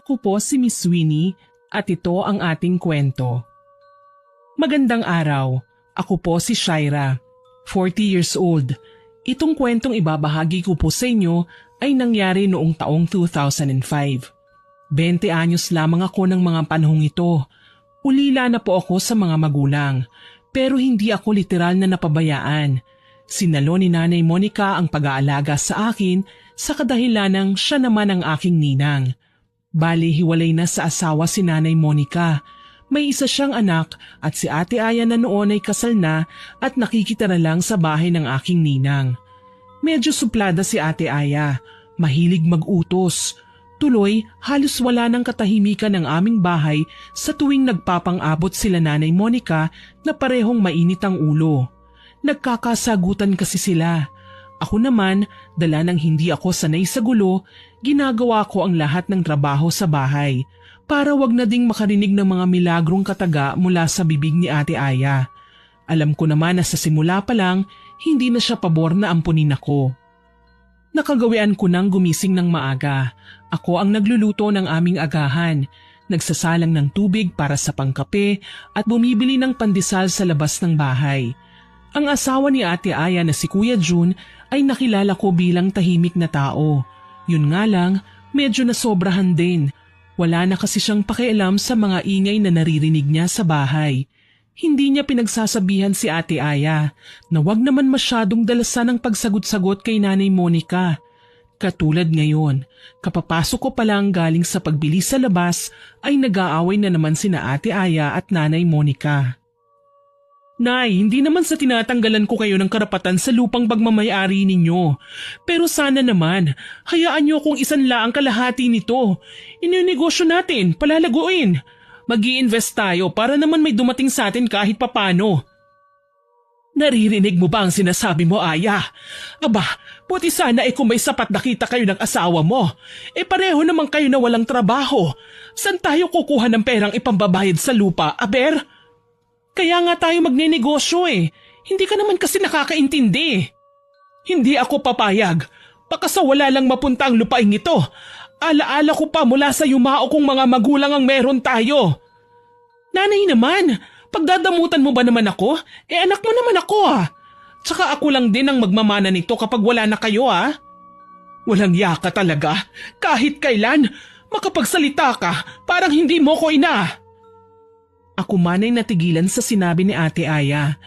Ako po si Miss Winnie at ito ang ating kwento. Magandang araw. Ako po si Shaira, 40 years old. Itong kwentong ibabahagi ko po sa inyo ay nangyari noong taong 2005. 20 anyos lamang ako ng mga panahong ito. Ulila na po ako sa mga magulang, pero hindi ako literal na napabayaan. Sinalo ni Nanay Monica ang pag-aalaga sa akin sa kadahilanang siya naman ang aking ninang. Bali hiwalay na sa asawa si Nanay Monica. May isa siyang anak at si Ate Aya na noon ay kasal na at nakikitira lang sa bahay ng aking ninang. Medyo suplada si Ate Aya, mahilig mag-utos. Tuloy, halos wala ng katahimikan ng aming bahay sa tuwing nagpapang-abot sila Nanay Monica na parehong mainit ang ulo. Nagkakasagutan kasi sila. Ako naman, dala ng hindi ako sanay sa gulo, ginagawa ko ang lahat ng trabaho sa bahay para wag na ding makarinig ng mga milagrong kataga mula sa bibig ni Ate Aya. Alam ko naman na sa simula pa lang, hindi na siya pabor na ampunin ako. Nakagawian ko nang gumising ng maaga. Ako ang nagluluto ng aming agahan, nagsasalang ng tubig para sa pangkape at bumibili ng pandesal sa labas ng bahay. Ang asawa ni Ate Aya na si Kuya Jun ay nakilala ko bilang tahimik na tao. Yun nga lang, medyo nasobrahan din. Wala na kasi siyang pakialam sa mga ingay na naririnig niya sa bahay. Hindi niya pinagsasabihan si Ate Aya na wag naman masyadong dalasan ang pagsagot-sagot kay Nanay Monica. Katulad ngayon, kapapasok ko pa lang galing sa pagbili sa labas ay nag-aaway na naman sina Ate Aya at Nanay Monica. Nay, hindi naman sa tinatanggalan ko kayo ng karapatan sa lupang pagmamayari ninyo. Pero sana naman, hayaan niyo kung isanla ang kalahati nito. Ininegosyo natin, palalaguin. Mag-i-invest tayo para naman may dumating sa atin kahit papano. Naririnig mo ba ang sinasabi mo, Aya? Aba, buti sana kung may sapat na kita kayo ng asawa mo. Pareho naman kayo na walang trabaho. Saan tayo kukuha ng perang ipambabayad sa lupa, aber? Kaya nga tayo magnenegosyo Hindi ka naman kasi nakakaintindi. Hindi ako papayag. Baka sa wala lang mapunta ang lupaing ito. Alaala ko pa mula sa yumao kong mga magulang ang meron tayo. Nanay naman, pagdadamutan mo ba naman ako? Anak mo naman ako Tsaka ako lang din ang magmamana nito kapag wala na kayo Walang yaka talaga. Kahit kailan, makapagsalita ka, parang hindi mo ko ina. Ako man ay natigilan sa sinabi ni Ate Aya.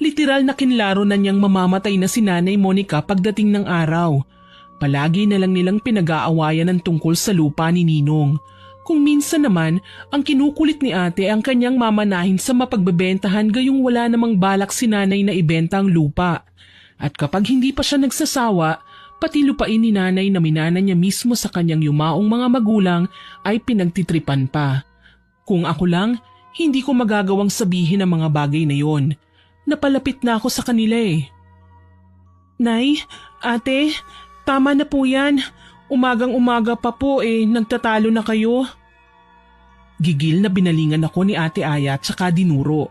Literal na kinlaro na niyang mamamatay na si Nanay Monica pagdating ng araw. Palagi na lang nilang pinag-aawayan ng tungkol sa lupa ni Ninong. Kung minsan naman, ang kinukulit ni ate ang kanyang mamanahin sa mapagbebentahan gayong wala namang balak si nanay na ibenta ang lupa. At kapag hindi pa siya nagsasawa, pati lupain ni nanay na minana niya mismo sa kanyang yumaong mga magulang ay pinagtitripan pa. Kung ako lang, hindi ko magagawang sabihin ang mga bagay na yon. Napalapit na ako sa kanila Nay, ate, tama na po yan. Umagang-umaga pa po nagtatalo na kayo. Gigil na binalingan ako ni Ate Aya at saka dinuro.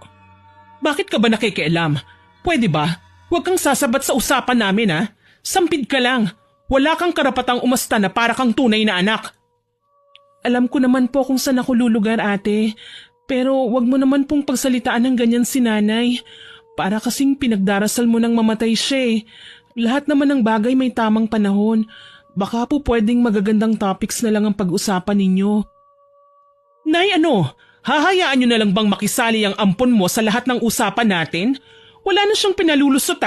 Bakit ka ba nakikialam? Pwede ba? Huwag kang sasabat sa usapan namin Sampid ka lang. Wala kang karapatang umasta na para kang tunay na anak. Alam ko naman po kung saan ako lulugar, ate. Pero wag mo naman pong pagsalitaan ng ganyan si nanay. Para kasing pinagdarasal mo nang mamatay siya Lahat naman ng bagay may tamang panahon. Baka po pwedeng magagandang topics na lang ang pag-usapan ninyo. Nay, hahayaan nyo na lang bang makisali ang ampon mo sa lahat ng usapan natin? Wala na siyang pinalulusot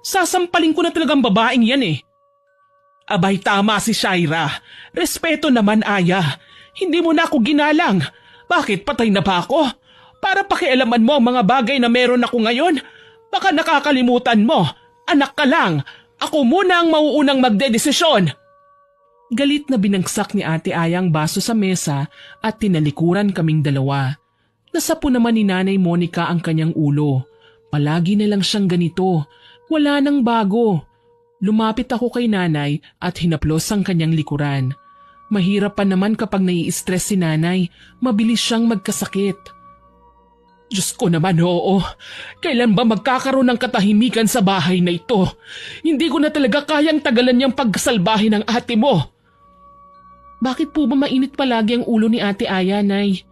Sasampalin ko na talagang babaeng yan Abay, tama si Shaira. Respeto naman, Aya. Hindi mo na ako ginalang. Bakit, patay na ba ako? Para pakialaman mo ang mga bagay na meron ako ngayon? Baka nakakalimutan mo. Anak ka lang. Ako muna ang mauunang magdedesisyon. Galit na binagsak ni Ate Aya ang baso sa mesa at tinalikuran kaming dalawa. Nasapo naman ni Nanay Monica ang kanyang ulo. Palagi na lang siyang ganito. Wala nang bago. Lumapit ako kay nanay at hinaplos ang kanyang likuran. Mahirap pa naman kapag nai-stress si nanay. Mabilis siyang magkasakit. Diyos ko naman, oo. Kailan ba magkakaroon ng katahimikan sa bahay na ito? Hindi ko na talaga kayang tagalan niyang pagkasalbahin ng ate mo. Bakit po ba mainit palagi ang ulo ni Ate Aya, Nay?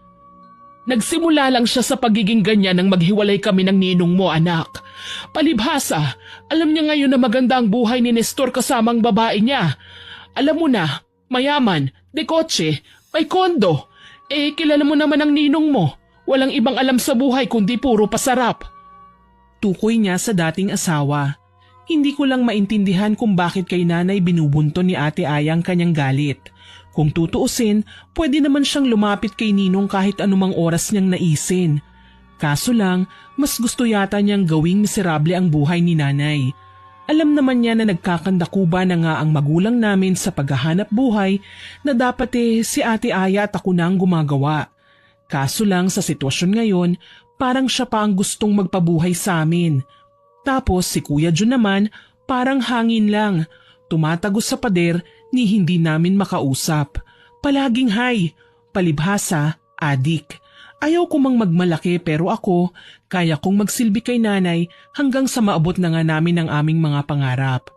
Nagsimula lang siya sa pagiging ganyan nang maghiwalay kami ng ninong mo, anak. Palibhasa, alam niya ngayon na maganda ang buhay ni Nestor kasamang babae niya. Alam mo na, mayaman, dekotse, may kondo. Kilala mo naman ang ninong mo. Walang ibang alam sa buhay kundi puro pasarap. Tukoy niya sa dating asawa. Hindi ko lang maintindihan kung bakit kay nanay binubunto ni Ate Aya ang kanyang galit. Kung tutuusin, pwede naman siyang lumapit kay Ninong kahit anumang oras niyang naisin. Kaso lang, mas gusto yata niyang gawing miserable ang buhay ni nanay. Alam naman niya na nagkakandakuba na nga ang magulang namin sa paghahanap buhay na dapat si Ate Aya at ako na ang gumagawa. Kaso lang sa sitwasyon ngayon, parang siya pa ang gustong magpabuhay sa amin. Tapos si Kuya Jun naman, parang hangin lang. Tumatagos sa pader ni hindi namin makausap. Palaging hay, palibhasa, adik. Ayaw ko mang magmalaki pero ako, kaya kong magsilbi kay nanay hanggang sa maabot na nga namin ang aming mga pangarap.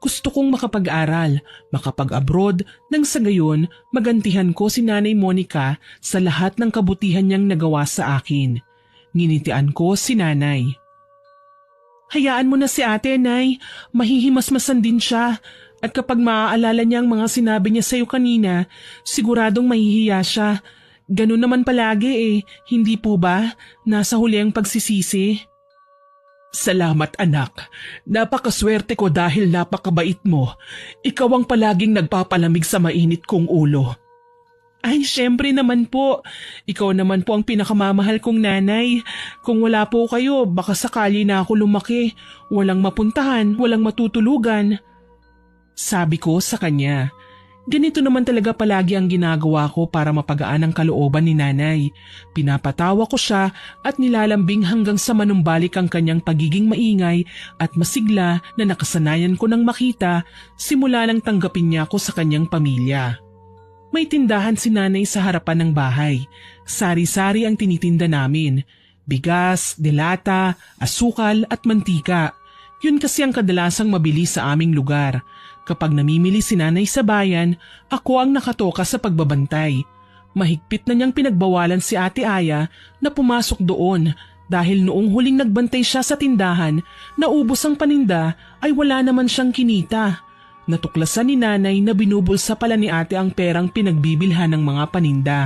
Gusto kong makapag-aral, makapag-abroad nang sa gayon magantihan ko si Nanay Monica sa lahat ng kabutihan niyang nagawa sa akin. Nginitian ko si nanay. Hayaan mo na si ate, Nay. Mahihimasmasan din siya. At kapag maaalala niya ang mga sinabi niya sa'yo kanina, siguradong mahihiya siya. Ganun naman palagi hindi po ba? Nasa huli ang pagsisisi. Salamat anak. Napakaswerte ko dahil napakabait mo. Ikaw ang palaging nagpapalamig sa mainit kong ulo. Ay, syempre naman po. Ikaw naman po ang pinakamamahal kong nanay. Kung wala po kayo, baka sakali na ako lumaki. Walang mapuntahan, walang matutulugan. Sabi ko sa kanya. Ganito naman talaga palagi ang ginagawa ko para mapagaan ang kalooban ni nanay. Pinapatawa ko siya at nilalambing hanggang sa manumbalik ang kanyang pagiging maingay at masigla na nakasanayan ko nang makita simula nang tanggapin niya ako sa kanyang pamilya. May tindahan si nanay sa harapan ng bahay. Sari-sari ang tinitinda namin. Bigas, delata, asukal at mantika. Yun kasi ang kadalasang mabili sa aming lugar. Kapag namimili si nanay sa bayan, ako ang nakatoka sa pagbabantay. Mahigpit na niyang pinagbawalan si Ate Aya na pumasok doon dahil noong huling nagbantay siya sa tindahan, naubos ang paninda ay wala naman siyang kinita. Natuklasan ni nanay na binubulsa pala ni ate ang perang pinagbibilhan ng mga paninda.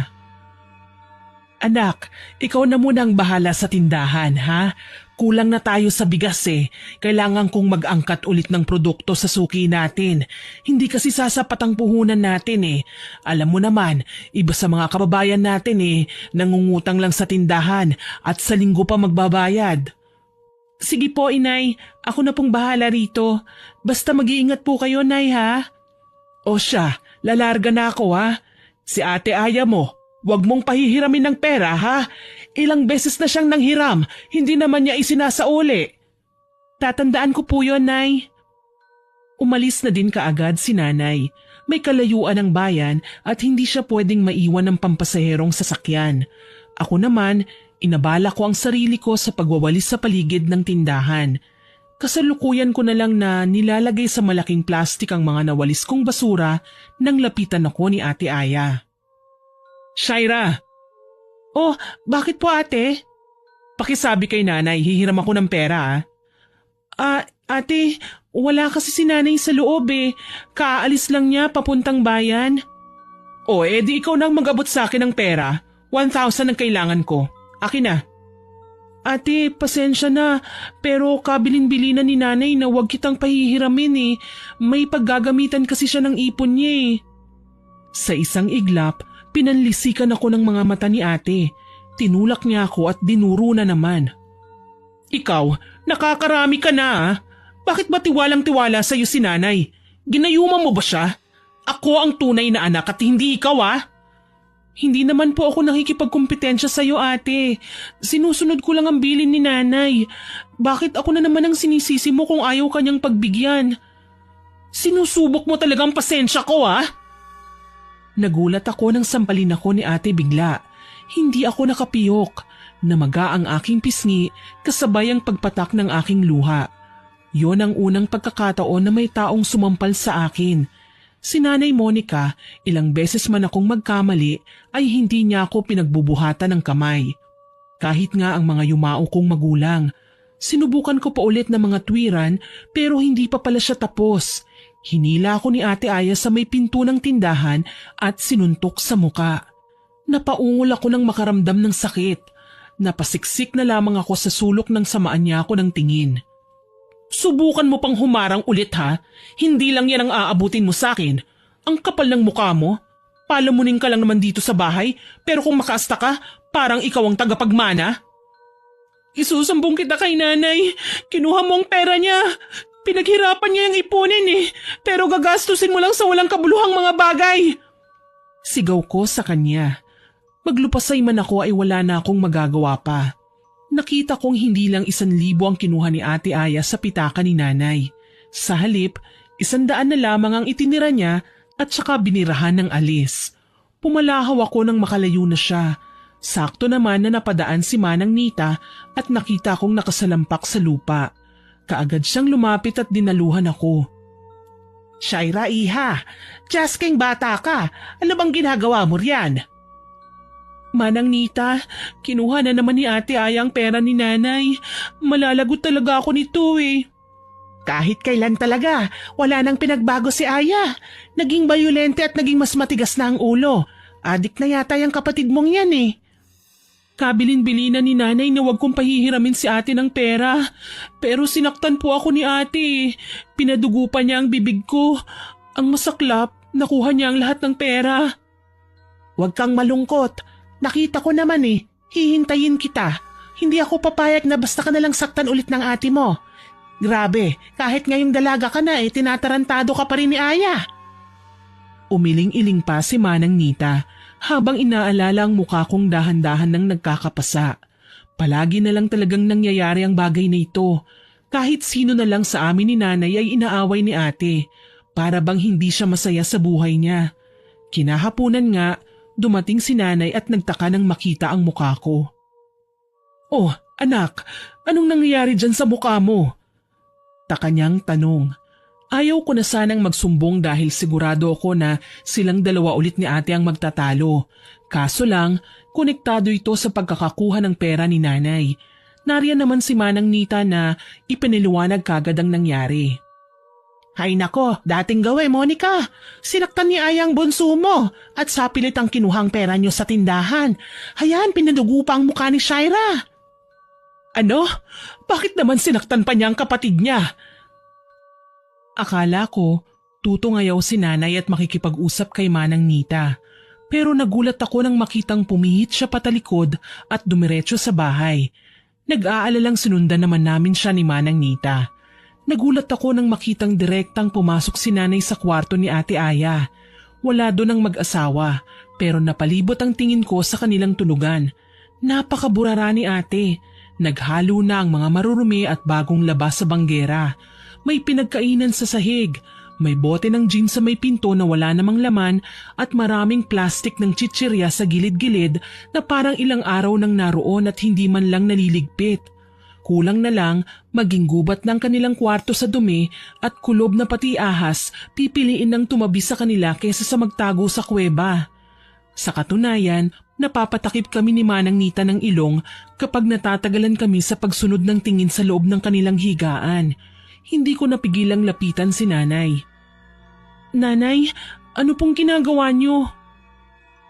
Anak, ikaw na muna ang bahala sa tindahan, ha? Kulang na tayo sa bigas Kailangan kong mag-angkat ulit ng produkto sa suki natin. Hindi kasi sasapat ang puhunan natin Alam mo naman, iba sa mga kababayan natin nangungutang lang sa tindahan at sa linggo pa magbabayad. Sige po, inay. Ako na pong bahala rito. Basta mag-iingat po kayo, nay, ha? O siya, lalarga na ako, ha? Si Ate Aya mo, wag mong pahihiramin ng pera, ha? Ilang beses na siyang nanghiram, hindi naman niya isinasauli. Tatandaan ko po yun, nay. Umalis na din kaagad si nanay. May kalayuan ang bayan at hindi siya pwedeng maiwan ng pampasaherong sasakyan. Ako naman, inabala ko ang sarili ko sa pagwawalis sa paligid ng tindahan. Kasalukuyan ko na lang na nilalagay sa malaking plastik ang mga nawalis kong basura nang lapitan ako ni Ate Aya. Shaira! Oh, bakit po ate? Pakisabi kay nanay, hihiram ako ng pera ate, wala kasi si nanay sa loob Kaalis lang niya papuntang bayan. O di ikaw nang mag-abot sa akin ng pera. 1,000 ang kailangan ko. Akin na. Ate, pasensya na, pero kabilin-bili na ni nanay na huwag kitang pahihiramin May paggagamitan kasi siya ng ipon niya Sa isang iglap, pinanlisikan ako ng mga mata ni ate. Tinulak niya ako at dinuro na naman. Ikaw, nakakarami ka na Bakit ba tiwalang-tiwala sa'yo si nanay? Ginayuma mo ba siya? Ako ang tunay na anak at hindi ikaw Hindi naman po ako nakikipagkumpetensya sa'yo ate. Sinusunod ko lang ang bilin ni nanay. Bakit ako na naman ang sinisisi mo kung ayaw kanyang pagbigyan? Sinusubok mo talagang pasensya ko Nagulat ako nang sampalin ako ni ate bigla. Hindi ako nakapiyok. Namaga ang aking pisngi kasabay ang pagpatak ng aking luha. Yon ang unang pagkakataon na may taong sumampal sa akin. Si Nanay Monica, ilang beses man akong magkamali ay hindi niya ako pinagbubuhatan ng kamay. Kahit nga ang mga yumao kong magulang. Sinubukan ko pa ulit ng mga tuwiran pero hindi pa pala siya tapos. Hinila ako ni Ate Aya sa may pinto ng tindahan at sinuntok sa muka. Napaungol ako nang makaramdam ng sakit. Napasiksik na lamang ako sa sulok ng samaan niya ako ng tingin. Subukan mo pang humarang ulit ha? Hindi lang yan ang aabutin mo sa akin. Ang kapal ng mukha mo. Palamunin ka lang naman dito sa bahay pero kung makaasta ka, parang ikaw ang tagapagmana. Isusumbong kita kay nanay. Kinuha mo ang pera niya. Pinaghirapan niya yung ipunin pero gagastusin mo lang sa walang kabuluhang mga bagay. Sigaw ko sa kanya. Maglupasay man ako ay wala na akong magagawa pa. Nakita kong hindi lang 1,000 ang kinuha ni Ate Aya sa pitaka ni nanay. Sa halip, 100 na lamang ang itinira niya at saka binirahan ng alis. Pumalahaw ako nang makalayo na siya. Sakto naman na napadaan si Manang Nita at nakita kong nakasalampak sa lupa. Kaagad siyang lumapit at dinaluhan ako. Shaira, iha, jasking bata ka. Ano bang ginagawa mo riyan? Manang Nita, kinuha na naman ni Ate Aya ang pera ni nanay. Malalagot talaga ako nito Kahit kailan talaga, wala nang pinagbago si Aya. Naging bayolente at naging mas matigas na ang ulo. Adik na yata yung kapatid mong yan Kabilin-bilinan ni nanay na wag kong pahihiramin si ate ng pera. Pero sinaktan po ako ni ate. Pinadugo pa niya ang bibig ko. Ang masaklap, nakuha niya ang lahat ng pera. Huwag kang malungkot. Nakita ko naman hihintayin kita. Hindi ako papayag na basta ka nalang saktan ulit ng ate mo. Grabe, kahit ngayong dalaga ka na tinatarantado ka pa rin ni Aya. Umiling-iling pa si Manang Nita habang inaalala ang mukha kong dahan-dahan nang nagkakapasa. Palagi na lang talagang nangyayari ang bagay na ito. Kahit sino na lang sa amin ni nanay ay inaaway ni ate. Para bang hindi siya masaya sa buhay niya. Kinahapunan nga, dumating si nanay at nagtaka nang makita ang mukha ko. Oh, anak, anong nangyayari dyan sa mukha mo? Taka niyang tanong. Ayaw ko na sanang magsumbong dahil sigurado ako na silang dalawa ulit ni ate ang magtatalo. Kaso lang, konektado ito sa pagkakakuha ng pera ni nanay. Nariyan naman si Manang Nita na ipiniliwanag kagad ang nangyari. Hay nako, dating gawin Monica. Sinaktan ni Aya ang bunso mo at sapilit ang kinuhang pera niyo sa tindahan. Hayan, pinadugo pa ang mukha ni Shaira. Ano? Bakit naman sinaktan pa niya ang kapatid niya? Akala ko, tutungayaw si nanay at makikipag-usap kay Manang Nita. Pero nagulat ako nang makitang pumihit siya patalikod at dumiretso sa bahay. Nag-aalalang sinundan naman namin siya ni Manang Nita. Nagulat ako nang makitang direktang pumasok si nanay sa kwarto ni Ate Aya. Wala doon ang mag-asawa pero napalibot ang tingin ko sa kanilang tulugan. Napakaburara ni ate. Naghalo na ang mga marurumi at bagong labas sa banggera. May pinagkainan sa sahig. May bote ng gin sa may pinto na wala namang laman at maraming plastik ng chichirya sa gilid-gilid na parang ilang araw nang naroon at hindi man lang naliligpit. Kulang na lang maging gubat ng kanilang kwarto sa dumi at kulob na pati ahas pipiliin ng tumabi sa kanila kaysa sa magtago sa kuweba. Sa katunayan, napapatakip kami ni Manang Nita ng ilong kapag natatagalan kami sa pagsunod ng tingin sa loob ng kanilang higaan. Hindi ko napigilang lapitan si nanay. Nanay, ano pong ginagawa niyo?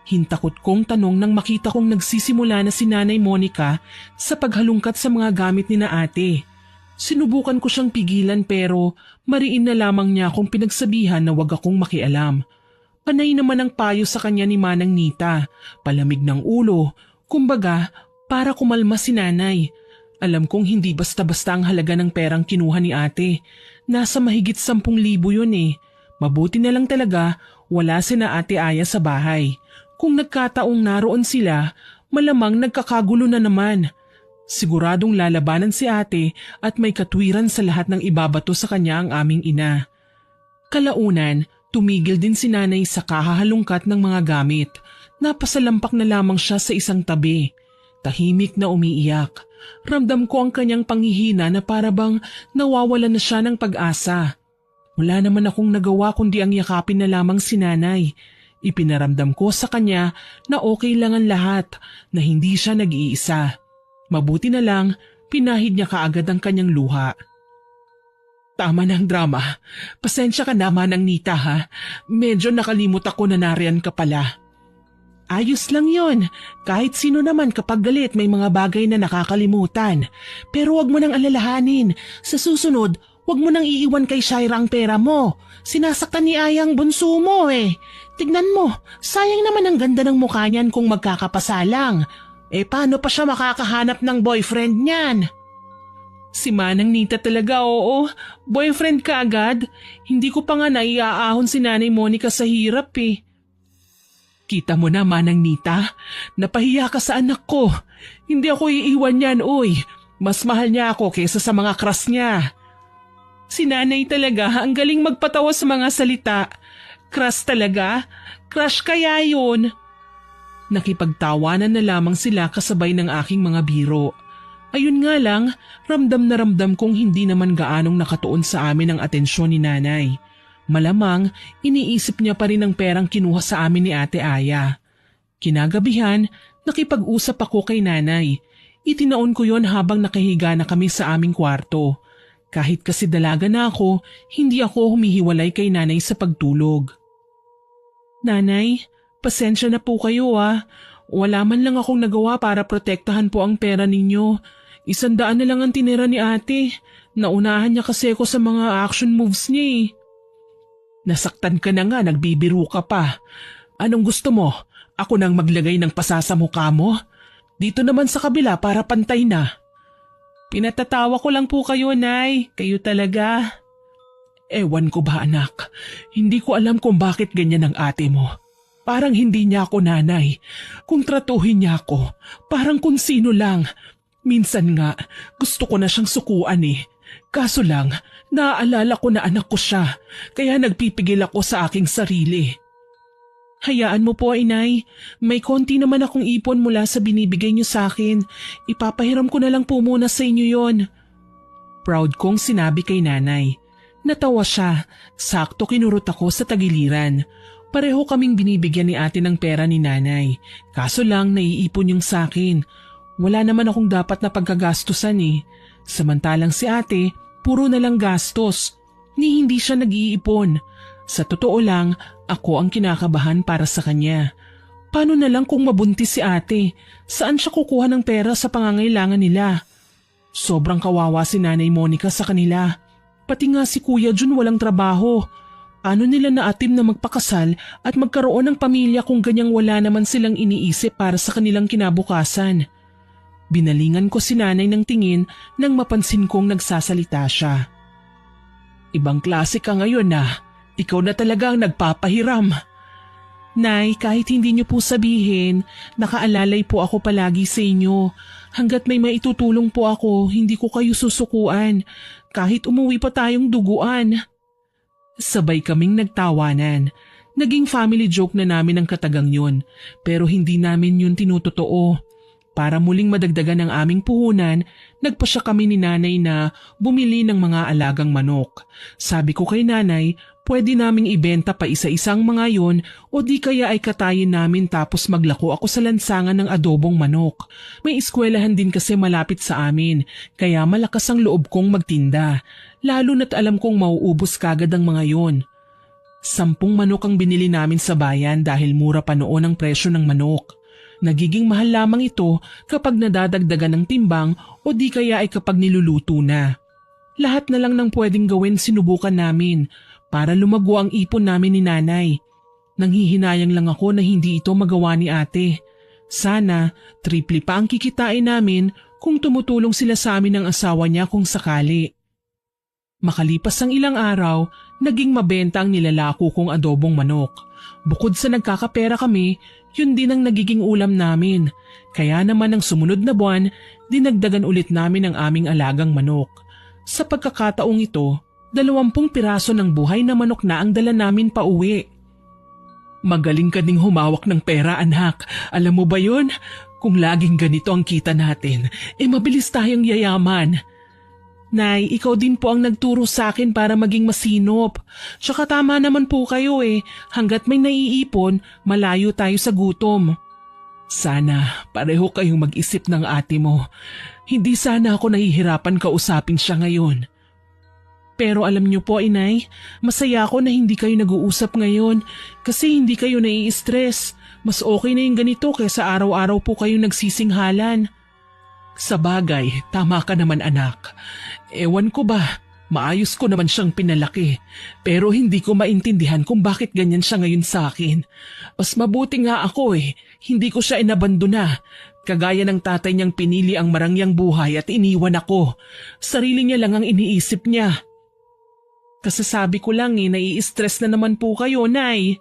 Hintakot kong tanong nang makita kong nagsisimula na si Nanay Monica sa paghalungkat sa mga gamit ni na ate. Sinubukan ko siyang pigilan pero mariin na lamang niya akong pinagsabihan na wag akong makialam. Panay naman ang payo sa kanya ni Manang Nita, palamig ng ulo, kumbaga para kumalma si nanay. Alam kong hindi basta-basta ang halaga ng perang kinuha ni ate. Nasa mahigit 10,000 yun Mabuti na lang talaga wala sina Ate Aya sa bahay. Kung nagkataong naroon sila, malamang nagkakagulo na naman. Siguradong lalabanan si ate at may katwiran sa lahat ng ibabato sa kanya ang aming ina. Kalaunan, tumigil din si nanay sa kahahalungkat ng mga gamit. Napasalampak na lamang siya sa isang tabi. Tahimik na umiiyak. Ramdam ko ang kanyang panghihina na parabang nawawala na siya ng pag-asa. Wala naman akong nagawa kundi ang yakapin na lamang si nanay. Ipinaramdam ko sa kanya na okay lang ang lahat, na hindi siya nag-iisa. Mabuti na lang, pinahid niya kaagad ang kanyang luha. Tama na ang drama. Pasensya ka naman ang Nita ha. Medyo nakalimot ako na nariyan ka pala. Ayos lang yon. Kahit sino naman kapag galit may mga bagay na nakakalimutan. Pero wag mo nang alalahanin. Sa susunod, wag mo nang iiwan kay Shaira ang pera mo. Sinasaktan ni Ayang bunso mo eh. Tignan mo, sayang naman ang ganda ng mukha niyan kung magkakapasalang. Paano pa siya makakahanap ng boyfriend niyan? Si Manang Nita talaga, oo. Boyfriend ka agad? Hindi ko pa nga naiaahon si Nanay Monica sa hirap eh. Kita mo na, Manang Nita. Napahiya ka sa anak ko. Hindi ako iiwan niyan, uy. Mas mahal niya ako kaysa sa mga crush niya. Si Nanay talaga, ang galing magpatawa sa mga salita. Crush talaga? Crush kaya yun? Nakipagtawanan na lamang sila kasabay ng aking mga biro. Ayun nga lang, ramdam na ramdam kong hindi naman gaanong nakatuon sa amin ang atensyon ni Nanay. Malamang, iniisip niya pa rin ang perang kinuha sa amin ni Ate Aya. Kinagabihan, nakipag-usap ako kay Nanay. Itinaon ko yon habang nakahiga na kami sa aming kwarto. Kahit kasi dalaga na ako, hindi ako humihiwalay kay Nanay sa pagtulog. Nanay, pasensya na po kayo ah. Wala man lang akong nagawa para protektahan po ang pera ninyo. 100 na lang ang tinira ni ate. Naunahan niya kasi ako sa mga action moves niya eh. Nasaktan ka na nga, nagbibiro ka pa. Anong gusto mo? Ako nang maglagay ng pasa sa mukha mo? Dito naman sa kabila para pantay na. Pinatatawa ko lang po kayo, Nay. Kayo talaga. Ewan ko ba anak, hindi ko alam kung bakit ganyan ang ate mo. Parang hindi niya ako nanay. Kung tratuhin niya ako, parang kung sino lang. Minsan nga, gusto ko na siyang sukuan eh. Kaso lang, naaalala ko na anak ko siya, kaya nagpipigil ako sa aking sarili. Hayaan mo po, inay. May konti naman akong ipon mula sa binibigay niyo sa akin. Ipapahiram ko na lang po muna sa inyo yon. Proud kong sinabi kay nanay. Natawa siya. Sakto kinurot ako sa tagiliran. Pareho kaming binibigyan ni ate ng pera ni nanay. Kaso lang naiipon yung sa akin. Wala naman akong dapat na pagkagastusan eh. Samantalang si ate, puro na lang gastos. Ni hindi siya nag-iipon. Sa totoo lang, ako ang kinakabahan para sa kanya. Paano na lang kung mabuntis si ate? Saan siya kukuha ng pera sa pangangailangan nila? Sobrang kawawa si Nanay Monica sa kanila. Pati nga si Kuya Jun walang trabaho. Paano nila naatim na magpakasal at magkaroon ng pamilya kung ganyang wala naman silang iniisip para sa kanilang kinabukasan? Binalingan ko si nanay ng tingin nang mapansin kong nagsasalita siya. Ibang klase ka ngayon na. Ikaw na talaga ang nagpapahiram. Nay, kahit hindi niyo po sabihin, nakaalalay po ako palagi sa inyo. Hanggat may maitutulong po ako, hindi ko kayo susukuan. Kahit umuwi pa tayong duguan. Sabay kaming nagtawanan. Naging family joke na namin ang katagang yun, pero hindi namin yun tinutotoo. Para muling madagdagan ang aming puhunan, nagpasya kami ni nanay na bumili ng mga alagang manok. Sabi ko kay nanay, pwede naming ibenta pa isa-isang mga yon o di kaya ay katayin namin tapos maglako ako sa lansangan ng adobong manok. May eskwelahan din kasi malapit sa amin, kaya malakas ang loob kong magtinda. Lalo na't alam kong mauubos kagad ang mga yon. 10 manok ang binili namin sa bayan dahil mura pa noon ang presyo ng manok. Nagiging mahal lamang ito kapag nadadagdagan ng timbang o di kaya ay kapag niluluto na. Lahat na lang ng pwedeng gawin sinubukan namin para lumago ang ipon namin ni nanay. Nanghihinayang lang ako na hindi ito magawa ni ate. Sana triple pa ang kikitain namin kung tumutulong sila sa amin ng asawa niya kung sakali. Makalipas ang ilang araw, naging mabenta ang nilalako kong adobong manok. Bukod sa nagkakapera kami, yun din ang nagiging ulam namin. Kaya naman ang sumunod na buwan, dinagdagan ulit namin ang aming alagang manok. Sa pagkakataong ito, 20 piraso ng buhay na manok na ang dala namin pa uwi. Magaling ka ding humawak ng pera, anak. Alam mo ba yun? Kung laging ganito ang kita natin, mabilis tayong yayaman. Nay, ikaw din po ang nagturo sa akin para maging masinop. Tsaka tama naman po kayo eh. Hanggat may naiipon, malayo tayo sa gutom. Sana pareho kayong mag-isip ng ate mo. Hindi sana ako nahihirapan kausapin siya ngayon. Pero alam niyo po, inay, masaya ako na hindi kayo nag-uusap ngayon kasi hindi kayo nai-stress. Mas okay na yung ganito kaysa araw-araw po kayong nagsisinghalan. Sa bagay, tama ka naman anak. Ewan ko ba, maayos ko naman siyang pinalaki. Pero hindi ko maintindihan kung bakit ganyan siya ngayon sa akin. Mas mabuti nga ako hindi ko siya inabandona. Kagaya ng tatay niyang pinili ang marangyang buhay at iniwan ako. Sarili niya lang ang iniisip niya. Kasasabi ko lang nai-stress na naman po kayo, Nay.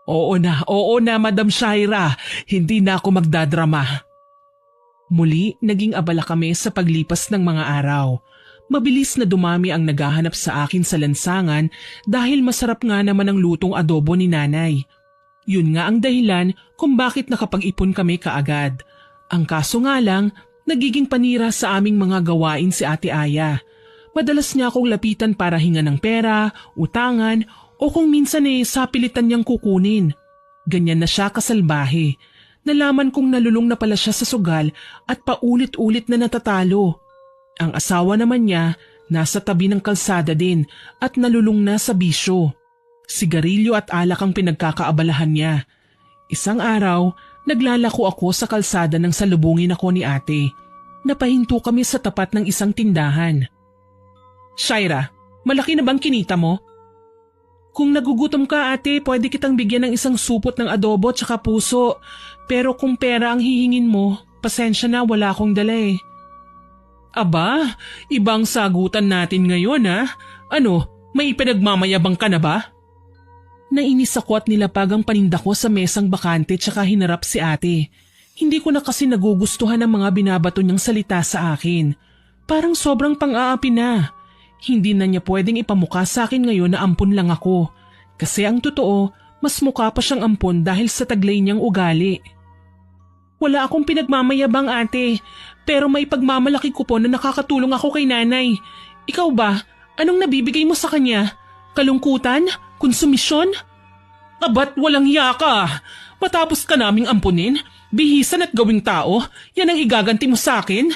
Oo na, Madam Shaira. Hindi na ako magdadrama. Muli, naging abala kami sa paglipas ng mga araw. Mabilis na dumami ang naghahanap sa akin sa lansangan dahil masarap nga naman ang lutong adobo ni nanay. Yun nga ang dahilan kung bakit nakapag-ipon kami kaagad. Ang kaso nga lang, nagiging panira sa aming mga gawain si Ate Aya. Madalas niya akong lapitan para hinga ng pera, utangan, o kung minsan sapilitan niyang kukunin. Ganyan na siya kasalbahe. Nalaman kong nalulung na pala siya sa sugal at paulit-ulit na natatalo. Ang asawa naman niya nasa tabi ng kalsada din at nalulung na sa bisyo. Sigarilyo at alak ang pinagkakaabalahan niya. Isang araw, naglalako ako sa kalsada nang salubungin ako ni ate. Napahinto kami sa tapat ng isang tindahan. Shaira, malaki na bang kinita mo? Kung nagugutom ka ate, pwede kitang bigyan ng isang supot ng adobo tsaka puso. Pero kung pera ang hihingin mo, pasensya na wala akong dala eh. Aba, ibang sagutan natin ngayon ha? Ano, may pinagmamayabang ka na ba? Nainis ako at nilapag ang paninda ko sa mesang bakante tsaka hinarap si ate. Hindi ko na kasi nagugustuhan ang mga binabato niyang salita sa akin. Parang sobrang pang-aapi na. Hindi na niya pwedeng ipamukha sa akin ngayon na ampun lang ako. Kasi ang totoo, mas mukha pa siyang ampun dahil sa taglay niyang ugali. Wala akong pinagmamayabang ate, pero may pagmamalaki ko po na nakakatulong ako kay nanay. Ikaw ba? Anong nabibigay mo sa kanya? Kalungkutan? Konsumisyon? Abat walang hiya ka. Matapos ka naming ampunin, bihisan at gawing tao, yan ang igaganti mo sa akin?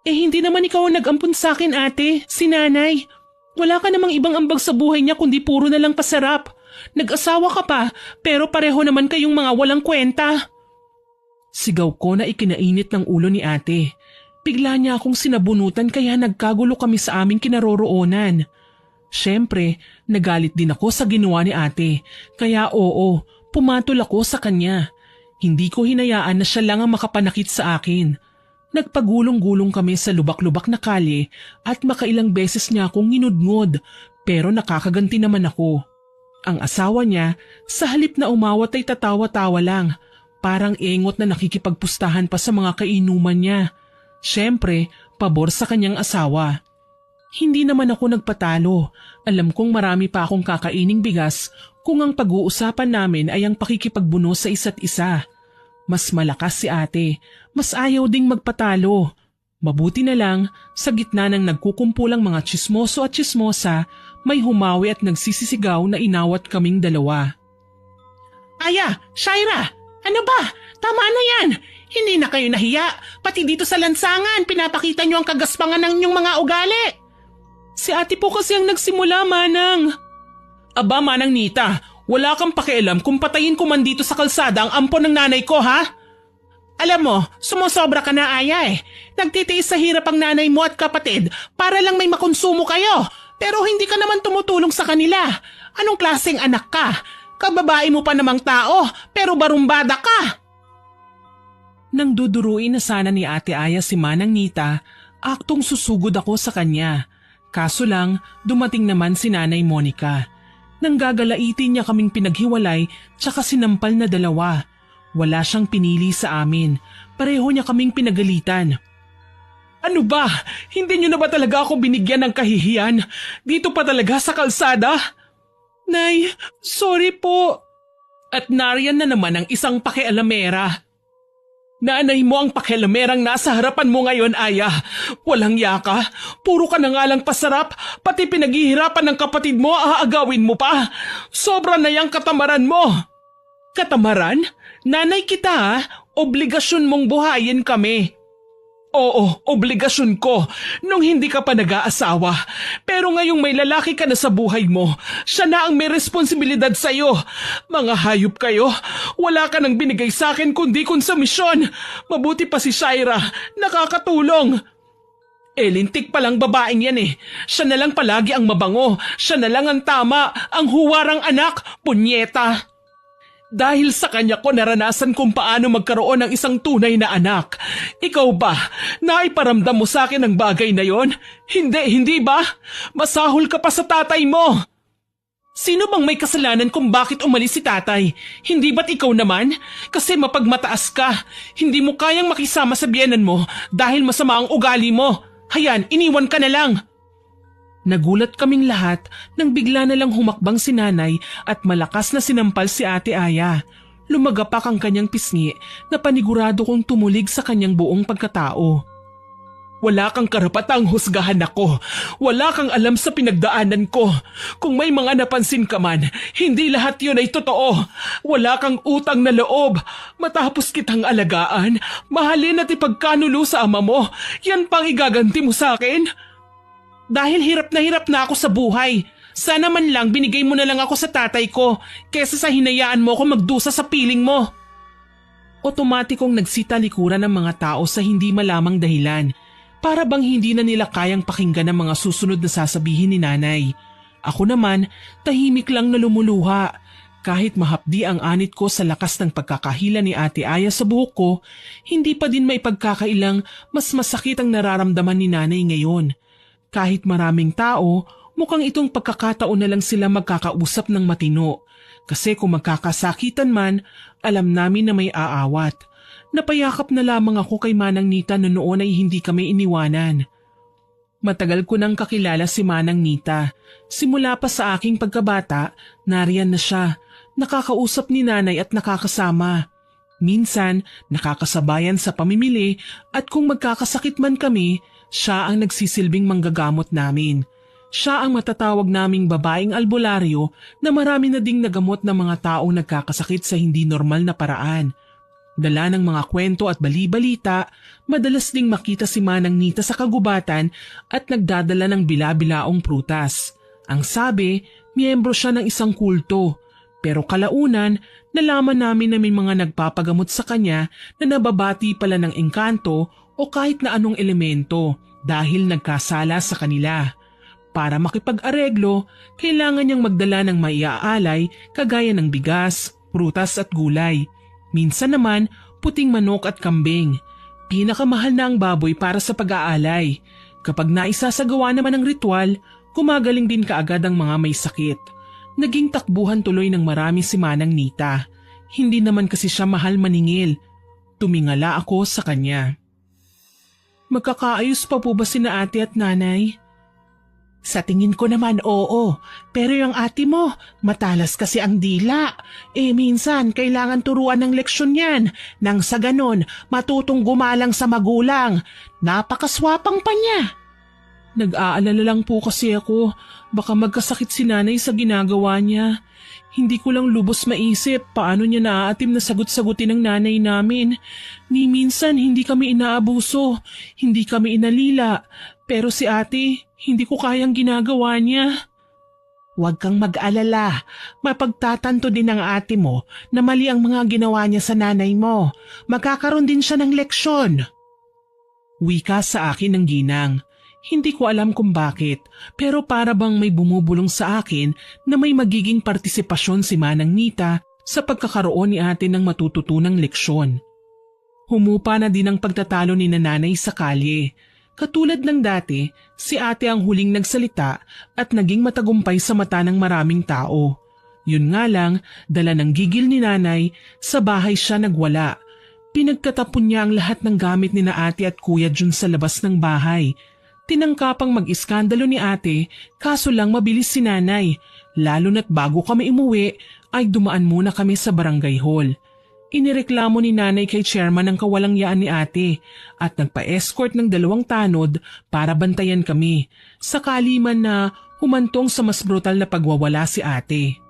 Hindi naman ikaw ang nag-ampun sa akin ate, si nanay. Wala ka namang ibang ambag sa buhay niya kundi puro na lang pasarap. Nag-asawa ka pa, pero pareho naman kayong mga walang kwenta. Sigaw ko na ikinainit ng ulo ni ate. Bigla niya akong sinabunutan kaya nagkagulo kami sa aming kinaroroonan. Siyempre, nagalit din ako sa ginawa ni ate. Kaya oo, pumatol ako sa kanya. Hindi ko hinayaan na siya lang ang makapanakit sa akin. Nagpagulong-gulong kami sa lubak-lubak na kalye at makailang beses niya akong nginudngod pero nakakaganti naman ako. Ang asawa niya, sa halip na umawat ay tatawa-tawa lang. Parang engot na nakikipagpustahan pa sa mga kainuman niya. Siyempre, pabor sa kanyang asawa. Hindi naman ako nagpatalo. Alam kong marami pa akong kakaining bigas kung ang pag-uusapan namin ay ang pakikipagbuno sa isa't isa. Mas malakas si ate, mas ayaw ding magpatalo. Mabuti na lang, sa gitna ng nagkukumpulang mga tsismoso at tsismosa, may humawi at nagsisisigaw na inawat kaming dalawa. Aya, Shaira, ano ba? Tama na yan! Hindi na kayo nahiya, pati dito sa lansangan pinapakita niyo ang kagaspangan ng inyong mga ugali. Si ate po kasi ang nagsimula, Manang. Aba, Manang Nita, wala kang pakialam kung patayin ko man dito sa kalsada ang ampon ng nanay ko, ha? Alam mo, sumusobra ka na Aya eh. Nagtitiis sa hirap ang nanay mo at kapatid para lang may makonsumo kayo. Pero hindi ka naman tumutulong sa kanila. Anong klaseng anak ka? Kababae mo pa namang tao, pero barumbada ka. Nang duduruin na sana ni Ate Aya si Manang Nita, aktong susugod ako sa kanya. Kaso lang, dumating naman si Nanay Monica. Nang gagalaitin niya kaming pinaghiwalay tsaka sinampal na dalawa. Wala siyang pinili sa amin. Pareho niya kaming pinagalitan. Ano ba? Hindi niyo na ba talaga ako binigyan ng kahihiyan? Dito pa talaga sa kalsada? Nay, sorry po. At nariyan na naman ang isang pakialamera. Nanay mo ang pakialamerang nasa harapan mo ngayon, Aya. Walang yaka. Puro ka na nga lang pasarap. Pati pinaghihirapan ng kapatid mo, aagawin mo pa. Sobra na yang katamaran mo. Katamaran? Nanay kita ha. Obligasyon mong buhayin kami. Oo, obligasyon ko nung hindi ka pa nag-aasawa. Pero ngayong may lalaki ka na sa buhay mo, siya na ang may responsibilidad sa'yo. Mga hayop kayo, wala ka nang binigay sa akin kundi konsumisyon. Mabuti pa si Shaira, nakakatulong. Lintik palang babaeng yan eh. Siya na lang palagi ang mabango, siya na lang ang tama, ang huwarang anak, punyeta. Dahil sa kanya ko naranasan kung paano magkaroon ng isang tunay na anak. Ikaw ba, naiparamdam mo sa akin ang bagay na yon? Hindi ba? Masahol ka pa sa tatay mo. Sino bang may kasalanan kung bakit umalis si tatay? Hindi ba't ikaw naman? Kasi mapagmataas ka. Hindi mo kayang makisama sa biyenan mo dahil masama ang ugali mo. Hayan, iniwan ka na lang. Nagulat kaming lahat nang bigla na lang humakbang si nanay at malakas na sinampal si Ate Aya. Lumagapak ang kanyang pisngi na panigurado kong tumulig sa kanyang buong pagkatao. Wala kang karapatang husgahan ako. Wala kang alam sa pinagdaanan ko. Kung may mga napansin ka man, hindi lahat yun ay totoo. Wala kang utang na loob. Matapos kitang alagaan, mahalin at ipagkanulo sa ama mo, yan pang igaganti mo sa akin? Dahil hirap na ako sa buhay. Sana man lang binigay mo na lang ako sa tatay ko kesa sa hinayaan mo ako magdusa sa piling mo. Otomatikong nagsitalikuran ng mga tao sa hindi malamang dahilan. Para bang hindi na nila kayang pakinggan ang mga susunod na sasabihin ni nanay. Ako naman, tahimik lang na lumuluha. Kahit mahapdi ang anit ko sa lakas ng pagkakahila ni Ate Aya sa buhok ko, hindi pa din maipagkakailang mas masakit ang nararamdaman ni nanay ngayon. Kahit maraming tao, mukhang itong pagkakataon na lang sila magkakausap ng matino. Kasi kung magkakasakitan man, alam namin na may aawat. Napayakap na lamang ako kay Manang Nita na noon ay hindi kami iniwanan. Matagal ko nang kakilala si Manang Nita. Simula pa sa aking pagkabata, nariyan na siya. Nakakausap ni nanay at nakakasama. Minsan, nakakasabayan sa pamimili at kung magkakasakit man kami, siya ang nagsisilbing manggagamot namin. Siya ang matatawag naming babaeng albularyo na marami na ding nagamot ng mga taong nagkakasakit sa hindi normal na paraan. Dala ng mga kwento at bali-balita, madalas ding makita si Manang Nita sa kagubatan at nagdadala ng bila-bilaong prutas. Ang sabi, miyembro siya ng isang kulto. Pero kalaunan, nalaman namin na may mga nagpapagamot sa kanya na nababati pala ng engkanto o kahit na anong elemento dahil nagkasala sa kanila. Para makipag-areglo, kailangan niyang magdala ng maiaalay kagaya ng bigas, prutas at gulay. Minsan naman, puting manok at kambing. Pinakamahal na ang baboy para sa pag-aalay. Kapag naisasagawa naman ang ritual, gumagaling din kaagad ang mga may sakit. Naging takbuhan tuloy ng marami si Manang Nita. Hindi naman kasi siya mahal maningil. Tumingala ako sa kanya. Magkakaayos pa po ba sina ate at nanay? Sa tingin ko naman oo, pero yung ate mo, matalas kasi ang dila. Minsan kailangan turuan ng leksyon yan, nang sa ganon matutong gumalang sa magulang. Napakaswapang pa niya. Nag-aalala lang po kasi ako, baka magkasakit si nanay sa ginagawa niya. Hindi ko lang lubos maisip paano niya naaatim na sagot-sagutin ng nanay namin. Ni minsan hindi kami inaabuso, hindi kami inalila. Pero si ate, hindi ko kayang ginagawa niya. Huwag kang mag-alala. Mapagtatanto din ng ate mo na mali ang mga ginawa niya sa nanay mo. Magkakaroon din siya ng leksyon. Wika sa akin ng ginang. Hindi ko alam kung bakit, pero para bang may bumubulong sa akin na may magiging partisipasyon si Manang Nita sa pagkakaroon ni ate ng matututunang leksyon. Humupa na din ang pagtatalo ni nanay sa kalye. Katulad ng dati, si ate ang huling nagsalita at naging matagumpay sa mata ng maraming tao. Yun nga lang, dala ng gigil ni nanay, sa bahay siya nagwala. Pinagkatapon niya ang lahat ng gamit ni na ate at kuya Jun sa labas ng bahay. Tinangkapang mag-iskandalo ni ate, kaso lang mabilis si nanay. Lalo na't bago kami umuwi, ay dumaan muna kami sa barangay hall. Inireklamo ni nanay kay chairman ang kawalangyaan ni ate at nagpa-escort ng 2 tanod para bantayan kami, sakali man na humantong sa mas brutal na pagwawala si ate.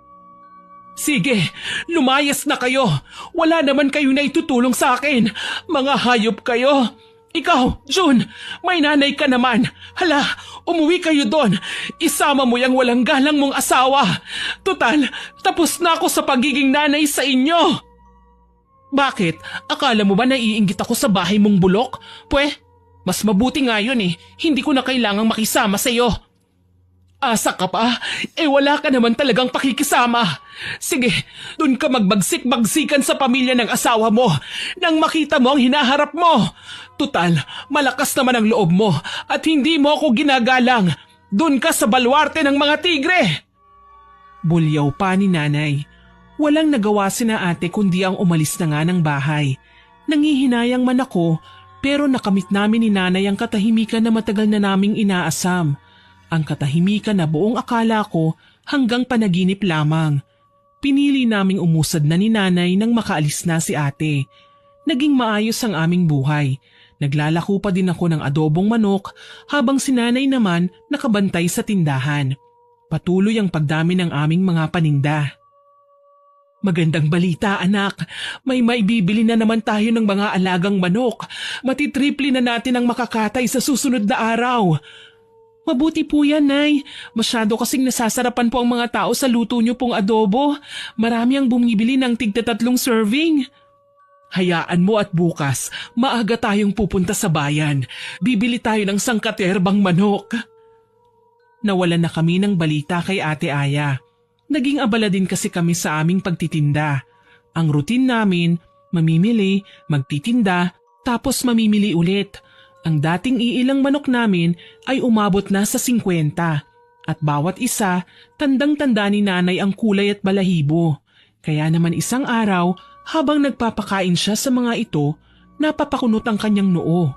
Sige, lumayas na kayo. Wala naman kayo na itutulong sa akin. Mga hayop kayo. Ikaw, June, may nanay ka naman. Hala, umuwi kayo doon. Isama mo yung walang galang mong asawa. Tutal, tapos na ako sa pagiging nanay sa inyo. Bakit? Akala mo ba naiinggit ako sa bahay mong bulok? Pwe, mas mabuti nga yun eh. Hindi ko na kailangang makisama sa iyo. Asa ka pa? Wala ka naman talagang pakikisama. Sige, dun ka magbagsik-bagsikan sa pamilya ng asawa mo nang makita mo ang hinaharap mo. Tutal, malakas naman ang loob mo at hindi mo ako ginagalang. Dun ka sa balwarte ng mga tigre. Bulyaw pa ni nanay. Walang nagawa sina ate kundi ang umalis na nga ng bahay. Nangihinayang man ako pero nakamit namin ni nanay ang katahimikan na matagal na naming inaasam. Ang katahimikan na buong akala ko hanggang panaginip lamang. Pinili naming umusad na ni nanay nang makaalis na si ate. Naging maayos ang aming buhay. Naglalako pa din ako ng adobong manok habang si nanay naman nakabantay sa tindahan. Patuloy ang pagdami ng aming mga paninda. Magandang balita anak, may maibibili na naman tayo ng mga alagang manok. Matitriple na natin ang makakatay sa susunod na araw. Mabuti po yan, Nay. Masyado kasing nasasarapan po ang mga tao sa luto niyo pong adobo. Marami ang bumibili ng tig-3 serving. Hayaan mo at bukas, maaga tayong pupunta sa bayan. Bibili tayo ng sangkaterbang manok. Nawalan na kami ng balita kay Ate Aya. Naging abala din kasi kami sa aming pagtitinda. Ang routine namin, mamimili, magtitinda, tapos mamimili ulit. Ang dating iilang manok namin ay umabot na sa 50 at bawat isa tandang-tanda ni nanay ang kulay at balahibo. Kaya naman isang araw habang nagpapakain siya sa mga ito, napapakunot ang kanyang noo.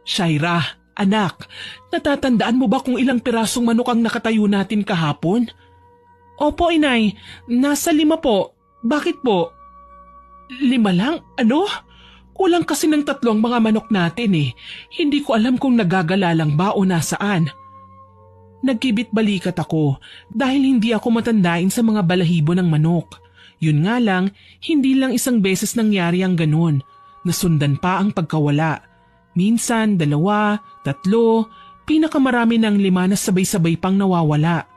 Shaira, anak, natatandaan mo ba kung ilang pirasong manok ang nakatayo natin kahapon? Opo, inay, nasa 5 po. Bakit po? 5 lang? Ano? Kulang kasi ng 3 ang mga manok natin eh. Hindi ko alam kung nagagala lang ba o nasaan. Nagkibit balikat ako dahil hindi ako matandain sa mga balahibo ng manok. Yun nga lang, hindi lang isang beses nangyari ang ganun. Nasundan pa ang pagkawala. Minsan, 2, 3, pinakamarami ng 5 na sabay-sabay pang nawawala.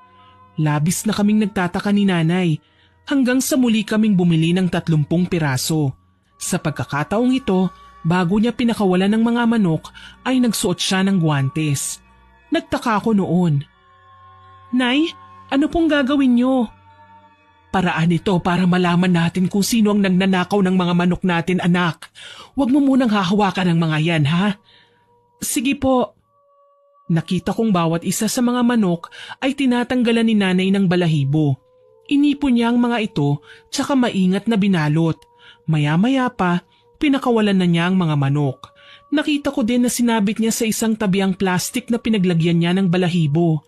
Labis na kaming nagtataka ni nanay hanggang sa muli kaming bumili ng 30 piraso. Sa pagkakataong ito, bago niya pinakawalan ng mga manok ay nagsuot siya ng guwantes. Nagtaka ako noon. Nay, ano pong gagawin niyo? Paraan ito para malaman natin kung sino ang nagnanakaw ng mga manok natin, anak. Huwag mo munang hahawakan ng mga yan, ha? Sige po. Nakita kong bawat isa sa mga manok ay tinatanggalan ni nanay ng balahibo. Inipon niya ang mga ito tsaka maingat na binalot. Maya-maya pa, pinakawalan na niya ang mga manok. Nakita ko din na sinabit niya sa isang tabiang plastik na pinaglagyan niya ng balahibo.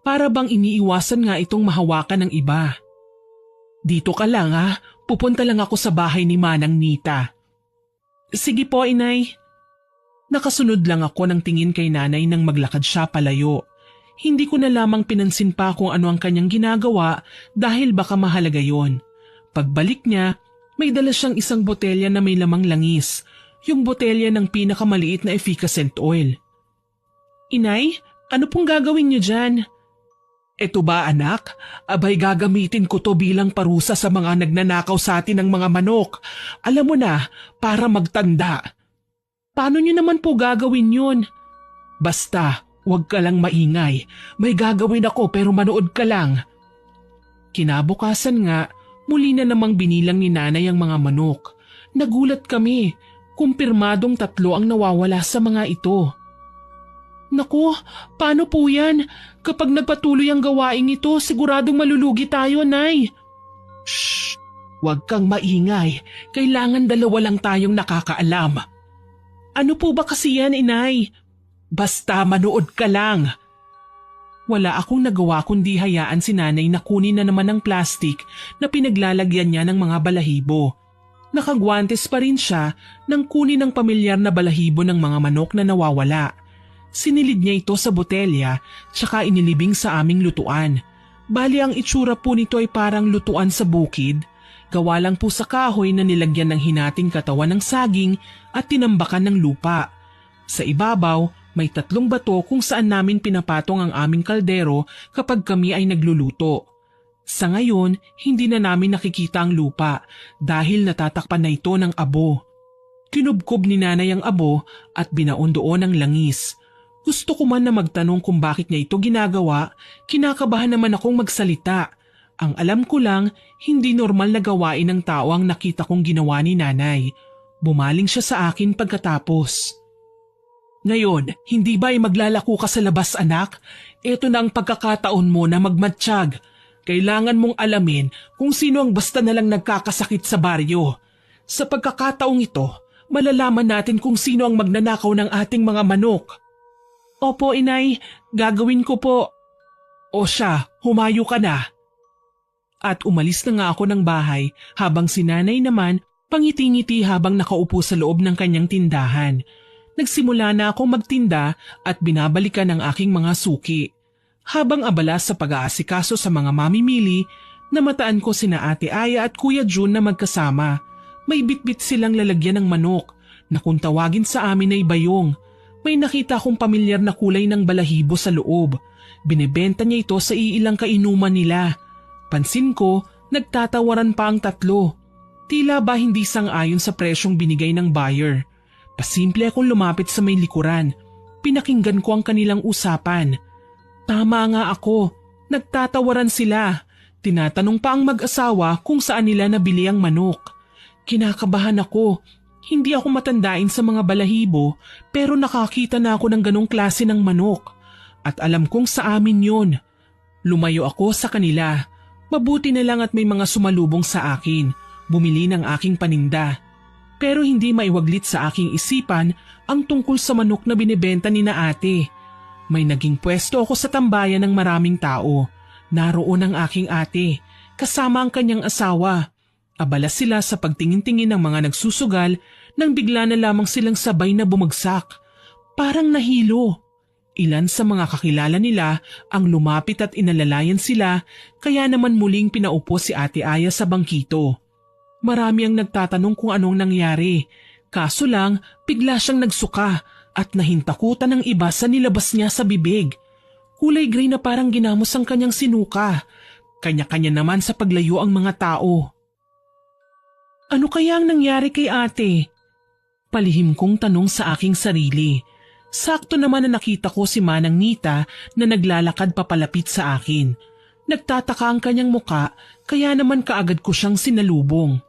Para bang iniiwasan nga itong mahawakan ng iba. Dito ka lang ha, pupunta lang ako sa bahay ni Manang Nita. Sige po, inay. Nakasunod lang ako ng tingin kay nanay nang maglakad siya palayo. Hindi ko na lamang pinansin pa kung ano ang kanyang ginagawa dahil baka mahalaga yon. Pagbalik niya, may dala siyang isang botelya na may lamang langis, yung botelya ng pinakamaliit na efficacent oil. Inay, ano pong gagawin niyo dyan? Eto ba anak? Abay gagamitin ko to bilang parusa sa mga nagnanakaw sa atin ng mga manok. Alam mo na, para magtanda. Paano niyo naman po gagawin yun? Basta, huwag ka lang maingay. May gagawin ako pero manood ka lang. Kinabukasan nga, muli na namang binilang ni nanay ang mga manok. Nagulat kami. Kumpirmadong 3 ang nawawala sa mga ito. Naku, paano po yan? Kapag nagpatuloy ang gawaing ito, siguradong malulugi tayo, Nay. Shh! Huwag kang maingay. Kailangan 2 lang tayong nakakaalam. Ano po ba kasi yan, Inay? Basta manood ka lang. Wala akong nagawa kundi hayaan si nanay na kunin na naman ng plastik na pinaglalagyan niya ng mga balahibo. Nakagwantes pa rin siya nang kunin ng pamilyar na balahibo ng mga manok na nawawala. Sinilid niya ito sa botelya tsaka inilibing sa aming lutuan. Bali ang itsura po nito ay parang lutuan sa bukid. Gawa lang po sa kahoy na nilagyan ng hinating katawan ng saging at tinambakan ng lupa. Sa ibabaw, may 3 bato kung saan namin pinapatong ang aming kaldero kapag kami ay nagluluto. Sa ngayon, hindi na namin nakikita ang lupa dahil natatakpan na ito ng abo. Kinubkob ni nanay ang abo at binaon doon ang langis. Gusto ko man na magtanong kung bakit niya ito ginagawa, kinakabahan naman akong magsalita. Ang alam ko lang, hindi normal na gawain ng tao ang nakita kong ginawa ni nanay. Bumaling siya sa akin pagkatapos. Ngayon, hindi ba ay maglalako ka sa labas anak? Ito na ang pagkakataon mo na magmatsyag. Kailangan mong alamin kung sino ang basta na lang nagkakasakit sa baryo. Sa pagkakataong ito, malalaman natin kung sino ang magnanakaw ng ating mga manok. Opo, inay. Gagawin ko po. O siya, humayo ka na. At umalis na nga ako ng bahay habang si nanay naman pangiti-ngiti habang nakaupo sa loob ng kanyang tindahan. Nagsimula na akong magtinda at binabalikan ang aking mga suki. Habang abala sa pag-aasikaso sa mga mamimili, namataan ko sina Ate Aya at Kuya Jun na magkasama. May bitbit silang lalagyan ng manok na kung tawagin sa amin ay bayong. May nakita akong pamilyar na kulay ng balahibo sa loob. Binebenta niya ito sa iilang kainuman nila. Pansin ko, nagtatawaran pa ang 3. Tila ba hindi sang-ayon sa presyong binigay ng buyer. Pasimple akong lumapit sa may likuran. Pinakinggan ko ang kanilang usapan. Tama nga ako, nagtatawaran sila. Tinatanong pa ang mag-asawa kung saan nila nabili ang manok. Kinakabahan ako, hindi ako matandain sa mga balahibo pero nakakita na ako ng ganong klase ng manok. At alam kong sa amin yon. Lumayo ako sa kanila. Mabuti na lang at may mga sumalubong sa akin, bumili ng aking paninda. Pero hindi maiwaglit sa aking isipan ang tungkol sa manok na binibenta ni na ate. May naging pwesto ako sa tambayan ng maraming tao. Naroon ang aking ate, kasama ang kanyang asawa. Abala sila sa pagtingin-tingin ng mga nagsusugal nang bigla na lamang silang sabay na bumagsak. Parang nahilo. Ilan sa mga kakilala nila ang lumapit at inalalayan sila kaya naman muling pinaupo si Ate Aya sa bangkito. Marami ang nagtatanong kung anong nangyari. Kaso lang, bigla siyang nagsuka at nahintakutan ng iba sa nilabas niya sa bibig. Kulay gray na parang ginamos ang kanyang sinuka. Kanya-kanya naman sa paglayo ang mga tao. Ano kaya ang nangyari kay ate? Palihim kong tanong sa aking sarili. Sakto naman na nakita ko si Manang Nita na naglalakad papalapit sa akin. Nagtataka ang kanyang muka kaya naman kaagad ko siyang sinalubong.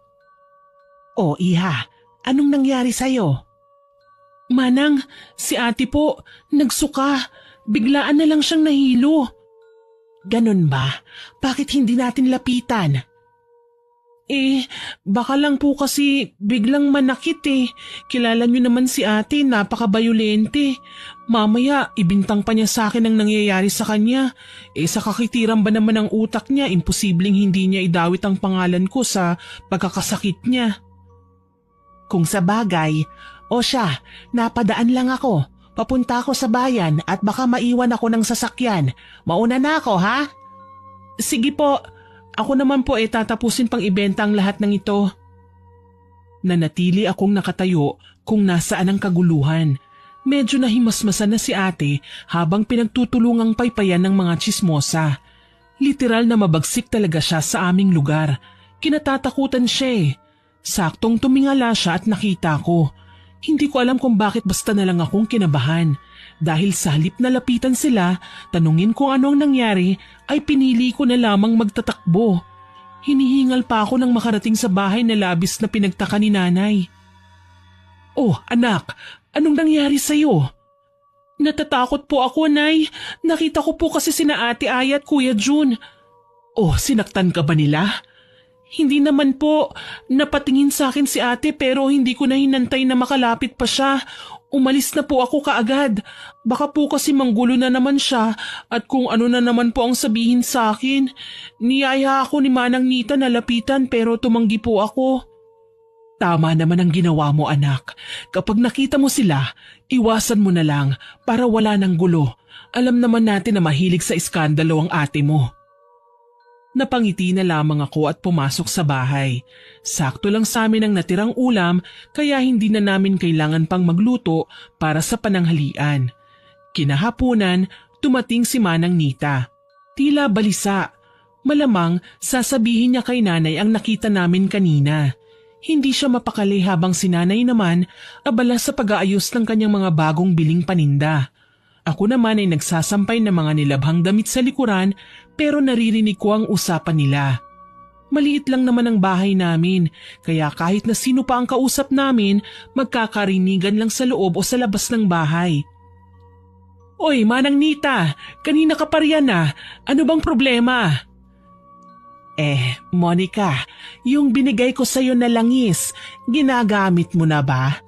O iha, anong nangyari sa'yo? Manang, si ate po, nagsuka. Biglaan na lang siyang nahilo. Ganun ba? Bakit hindi natin lapitan? Baka lang po kasi biglang manakit eh. Kilala niyo naman si ate, napaka-bayolente. Mamaya, ibintang pa niya sa akin ang nangyayari sa kanya. Sa kakitiran ba naman ng utak niya, imposibleng hindi niya idawit ang pangalan ko sa pagkakasakit niya. Kung sa bagay, o siya, napadaan lang ako. Papunta ako sa bayan at baka maiwan ako ng sasakyan. Mauna na ako, ha? Sige po. Ako naman po tatapusin pang ibenta ang lahat ng ito. Nanatili akong nakatayo kung nasaan ang kaguluhan. Medyo nahimasmasan na si ate habang pinagtutulungang paypayan ng mga tsismosa. Literal na mabagsik talaga siya sa aming lugar. Kinatatakutan siya. Saktong tumingala siya at nakita ko. Hindi ko alam kung bakit basta na lang akong kinabahan. Dahil sa halip na lapitan sila, tanungin kung ano ang nangyari, ay pinili ko na lamang magtatakbo. Hinihingal pa ako nang makarating sa bahay na labis na pinagtaka ni nanay. Oh, anak, anong nangyari sa'yo? Natatakot po ako, Nay. Nakita ko po kasi sina Ate Aya at Kuya Jun. Oh, sinaktan ka ba nila? Hindi naman po. Napatingin sa akin si ate pero hindi ko na hinantay na makalapit pa siya. Umalis na po ako kaagad. Baka po kasi manggulo na naman siya at kung ano na naman po ang sabihin sa akin. Niyaya ako ni Manang Nita na lapitan pero tumanggi po ako. Tama naman ang ginawa mo, anak. Kapag nakita mo sila, iwasan mo na lang para wala ng gulo. Alam naman natin na mahilig sa iskandalo ang ate mo. Napangiti na lamang ako at pumasok sa bahay. Sakto lang sa amin ang natirang ulam kaya hindi na namin kailangan pang magluto para sa pananghalian. Kinahaponan, dumating si Manang Nita. Tila balisa. Malamang sasabihin niya kay nanay ang nakita namin kanina. Hindi siya mapakali habang si nanay naman abala sa pag-aayos ng kanyang mga bagong biling paninda. Ako naman ay nagsasampay ng mga nilabhang damit sa likuran pero naririnig ko ang usapan nila. Maliit lang naman ang bahay namin kaya kahit na sino pa ang kausap namin magkakarinigan lang sa loob o sa labas ng bahay. Oy, Manang Nita, kanina ka pa riyan na. Ano bang problema? Monica, yung binigay ko sa'yo na langis, ginagamit mo na ba?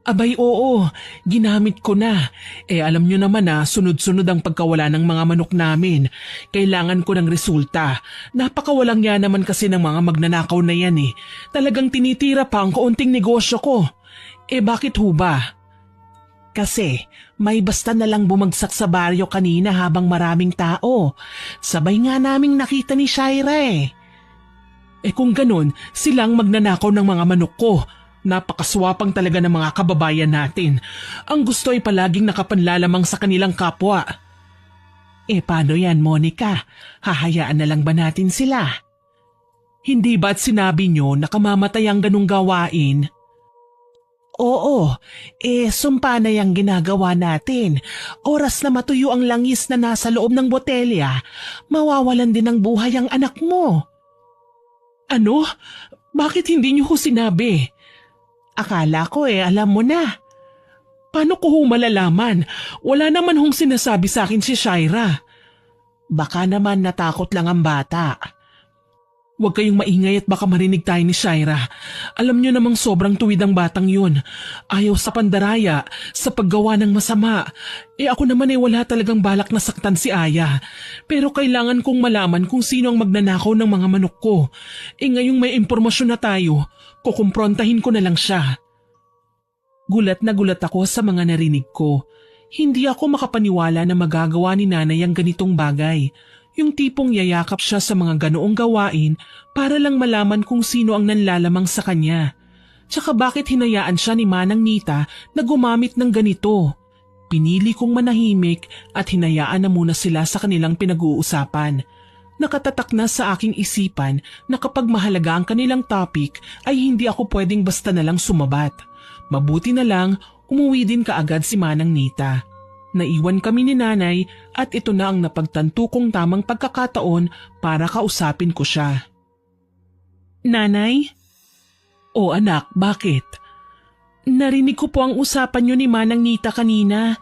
Abay oo, ginamit ko na. Alam nyo naman na sunod-sunod ang pagkawala ng mga manok namin. Kailangan ko ng resulta. Napakawalang yan naman kasi ng mga magnanakaw na yan eh. Talagang tinitira pa ang kaunting negosyo ko. Bakit ho ba? Kasi may basta na lang bumagsak sa baryo kanina habang maraming tao. Sabay nga naming nakita ni Shaira eh. Kung ganun, silang magnanakaw ng mga manok ko. Napakaswapang talaga ng mga kababayan natin. Ang gusto ay palaging nakapanlalamang sa kanilang kapwa. Paano yan, Monica? Hahayaan na lang ba natin sila? Hindi ba't sinabi nyo na kamamatay ang ganung gawain? Oo, sumpa na yung ginagawa natin. Oras na matuyo ang langis na nasa loob ng botelya, mawawalan din ng buhay ang anak mo. Ano? Bakit hindi niyo ho sinabi? Akala ko alam mo na. Paano ko ho malalaman? Wala naman hong sinasabi sa akin si Shaira. Baka naman natakot lang ang bata. Huwag kayong maingay at baka marinig tayo ni Shaira. Alam niyo namang sobrang tuwid ang batang yun. Ayaw sa pandaraya, sa paggawa ng masama. Ako naman wala talagang balak na saktan si Aya. Pero kailangan kong malaman kung sino ang magnanakaw ng mga manok ko. Ngayong may impormasyon na tayo, kukumprontahin ko na lang siya. Gulat na gulat ako sa mga narinig ko. Hindi ako makapaniwala na magagawa ni nanay ang ganitong bagay. Yung tipong yayakap siya sa mga ganoong gawain para lang malaman kung sino ang nanlalamang sa kanya. Tsaka bakit hinayaan siya ni Manang Nita na gumamit ng ganito? Pinili kong manahimik at hinayaan na muna sila sa kanilang pinag-uusapan. Nakatatak na sa aking isipan na kapag mahalaga ang kanilang topic ay hindi ako pwedeng basta na lang sumabat. Mabuti na lang umuwi din kaagad si Manang Nita. Naiwan kami ni nanay at ito na ang napagtanto kong tamang pagkakataon para kausapin ko siya. Nanay? O anak, bakit? Narinig ko po ang usapan niyo ni Manang Nita kanina.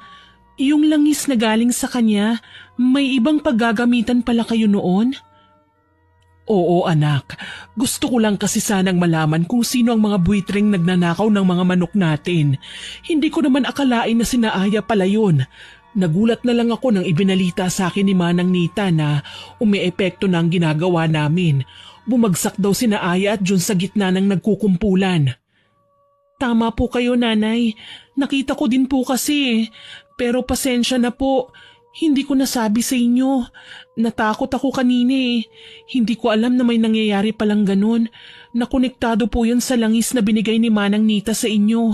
Yung langis na galing sa kanya, may ibang paggagamitan pala kayo noon? Oo anak, gusto ko lang kasi sanang malaman kung sino ang mga buitreng nagnanakaw ng mga manok natin. Hindi ko naman akalain na sina Aya pala yun. Nagulat na lang ako nang ibinalita sa akin ni Manang Nita na umeepekto na ang ginagawa namin. Bumagsak daw sina Aya at Jun sa gitna ng nagkukumpulan. Tama po kayo nanay, nakita ko din po kasi pero pasensya na po. Hindi ko nasabi sa inyo. Natakot ako kanina Hindi ko alam na may nangyayari palang ganun. Nakonektado po yun sa langis na binigay ni Manang Nita sa inyo.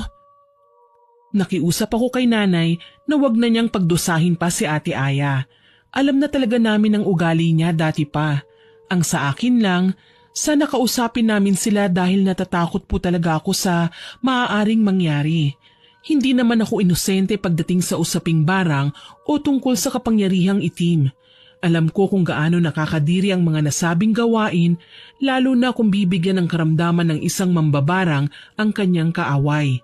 Nakiusap ako kay nanay na wag na niyang pagdusahin pa si Ate Aya. Alam na talaga namin ang ugali niya dati pa. Ang sa akin lang, sana kausapin namin sila dahil natatakot po talaga ako sa maaaring mangyari. Hindi naman ako inosente pagdating sa usaping barang o tungkol sa kapangyarihang itim. Alam ko kung gaano nakakadiri ang mga nasabing gawain, lalo na kung bibigyan ng karamdaman ng isang mambabarang ang kanyang kaaway.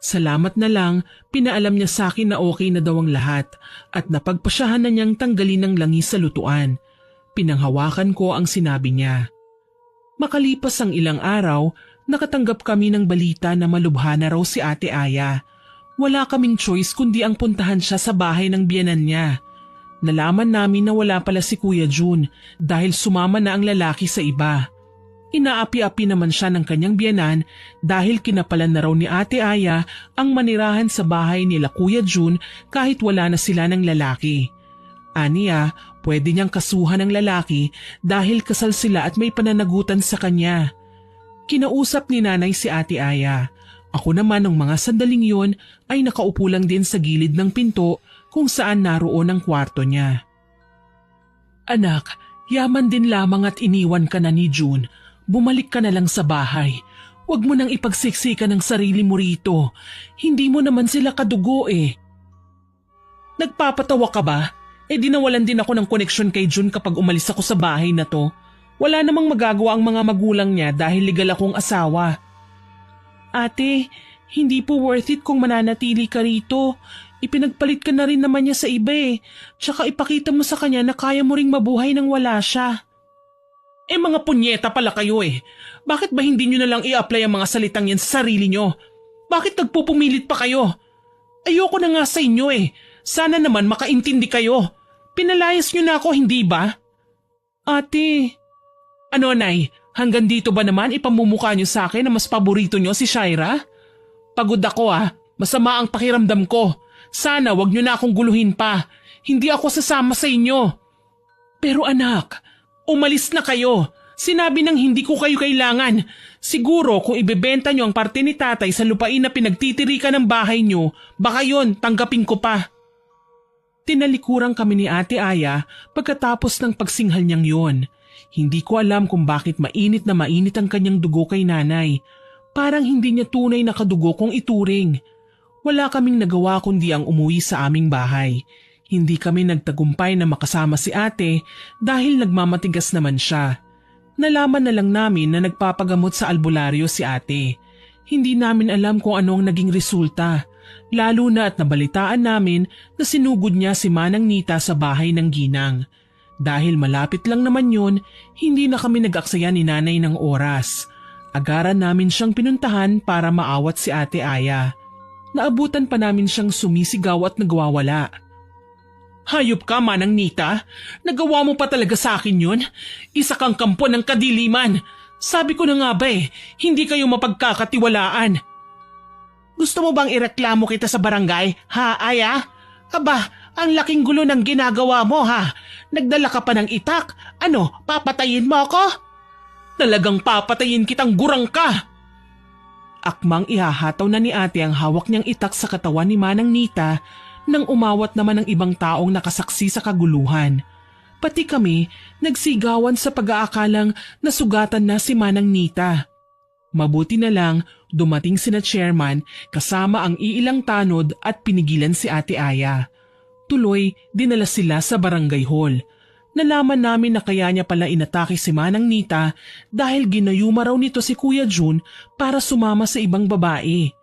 Salamat na lang, pinaalam niya sa akin na okay na daw ang lahat at napagpasyahan na niyang tanggalin ng langis sa lutuan. Pinanghawakan ko ang sinabi niya. Makalipas ang ilang araw, nakatanggap kami ng balita na malubha na raw si Ate Aya. Wala kaming choice kundi ang puntahan siya sa bahay ng biyenan niya. Nalaman namin na wala pala si Kuya Jun dahil sumama na ang lalaki sa iba. Inaapi-api naman siya ng kanyang biyenan dahil kinapalan na raw ni Ate Aya ang manirahan sa bahay nila Kuya Jun kahit wala na sila ng lalaki. Aniya, pwede niyang kasuhan ng lalaki dahil kasal sila at may pananagutan sa kanya. Kinausap ni nanay si Ate Aya. Ako naman ng mga sandaling yon ay nakaupo lang din sa gilid ng pinto kung saan naroon ang kwarto niya. Anak, yaman din lamang at iniwan ka na ni June. Bumalik ka na lang sa bahay. Huwag mo nang ipagsiksikan ng sarili mo rito. Hindi mo naman sila kadugo eh. Nagpapatawa ka ba? Di nawalan din ako ng koneksyon kay June kapag umalis ako sa bahay na to. Wala namang magagawa ang mga magulang niya dahil legal akong asawa. Ate, hindi po worth it kung mananatili ka rito. Ipinagpalit ka na rin naman niya sa iba eh. Tsaka ipakita mo sa kanya na kaya mo ring mabuhay nang wala siya. Mga punyeta pala kayo eh. Bakit ba hindi nyo na lang i-apply ang mga salitang yan sa sarili nyo? Bakit nagpupumilit pa kayo? Ayoko na nga sa inyo eh. Sana naman makaintindi kayo. Pinalayas nyo na ako, hindi ba? Ate. Ano, Nay? Hanggang dito ba naman ipamumukha nyo sa akin na mas paborito nyo si Shaira? Pagod ako ah. Masama ang pakiramdam ko. Sana wag nyo na akong guluhin pa. Hindi ako sasama sa inyo. Pero anak, umalis na kayo. Sinabi nang hindi ko kayo kailangan. Siguro kung ibebenta nyo ang parte ni tatay sa lupain na pinagtitirikan ng bahay nyo, baka yon tanggapin ko pa. Tinalikuran kami ni Ate Aya pagkatapos ng pagsinghal niyang yon. Hindi ko alam kung bakit mainit na mainit ang kanyang dugo kay nanay. Parang hindi niya tunay na kadugo kung ituring. Wala kaming nagawa kundi ang umuwi sa aming bahay. Hindi kami nagtagumpay na makasama si ate dahil nagmamatigas naman siya. Nalaman na lang namin na nagpapagamot sa albularyo si ate. Hindi namin alam kung ano ang naging resulta. Lalo na at nabalitaan namin na sinugod niya si Manang Nita sa bahay ng ginang. Dahil malapit lang naman yun, hindi na kami nag-aksaya ni nanay ng oras. Agaran namin siyang pinuntahan para maawat si Ate Aya. Naabutan pa namin siyang sumisigaw at nagwawala. Hayop ka, Manang Nita. Nagawa mo pa talaga sa akin yun. Isa kang kampo ng kadiliman. Sabi ko na nga ba hindi kayo mapagkakatiwalaan. Gusto mo bang ireklamo kita sa barangay, ha, Aya? Aba, ang laking gulo ng ginagawa mo, ha? Nagdala ka pa ng itak. Ano, papatayin mo ako? Talagang papatayin kitang gurang ka. Akmang ihahataw na ni ate ang hawak niyang itak sa katawan ni Manang Nita nang umawat naman ang ibang taong nakasaksi sa kaguluhan. Pati kami nagsigawan sa pag-aakalang nasugatan na si Manang Nita. Mabuti na lang dumating sina chairman kasama ang iilang tanod at pinigilan si Ate Aya. Tuloy dinala sila sa barangay hall. Nalaman namin na kaya niya pala inatake si Manang Nita dahil ginayuma raw nito si Kuya Jun para sumama sa ibang babae.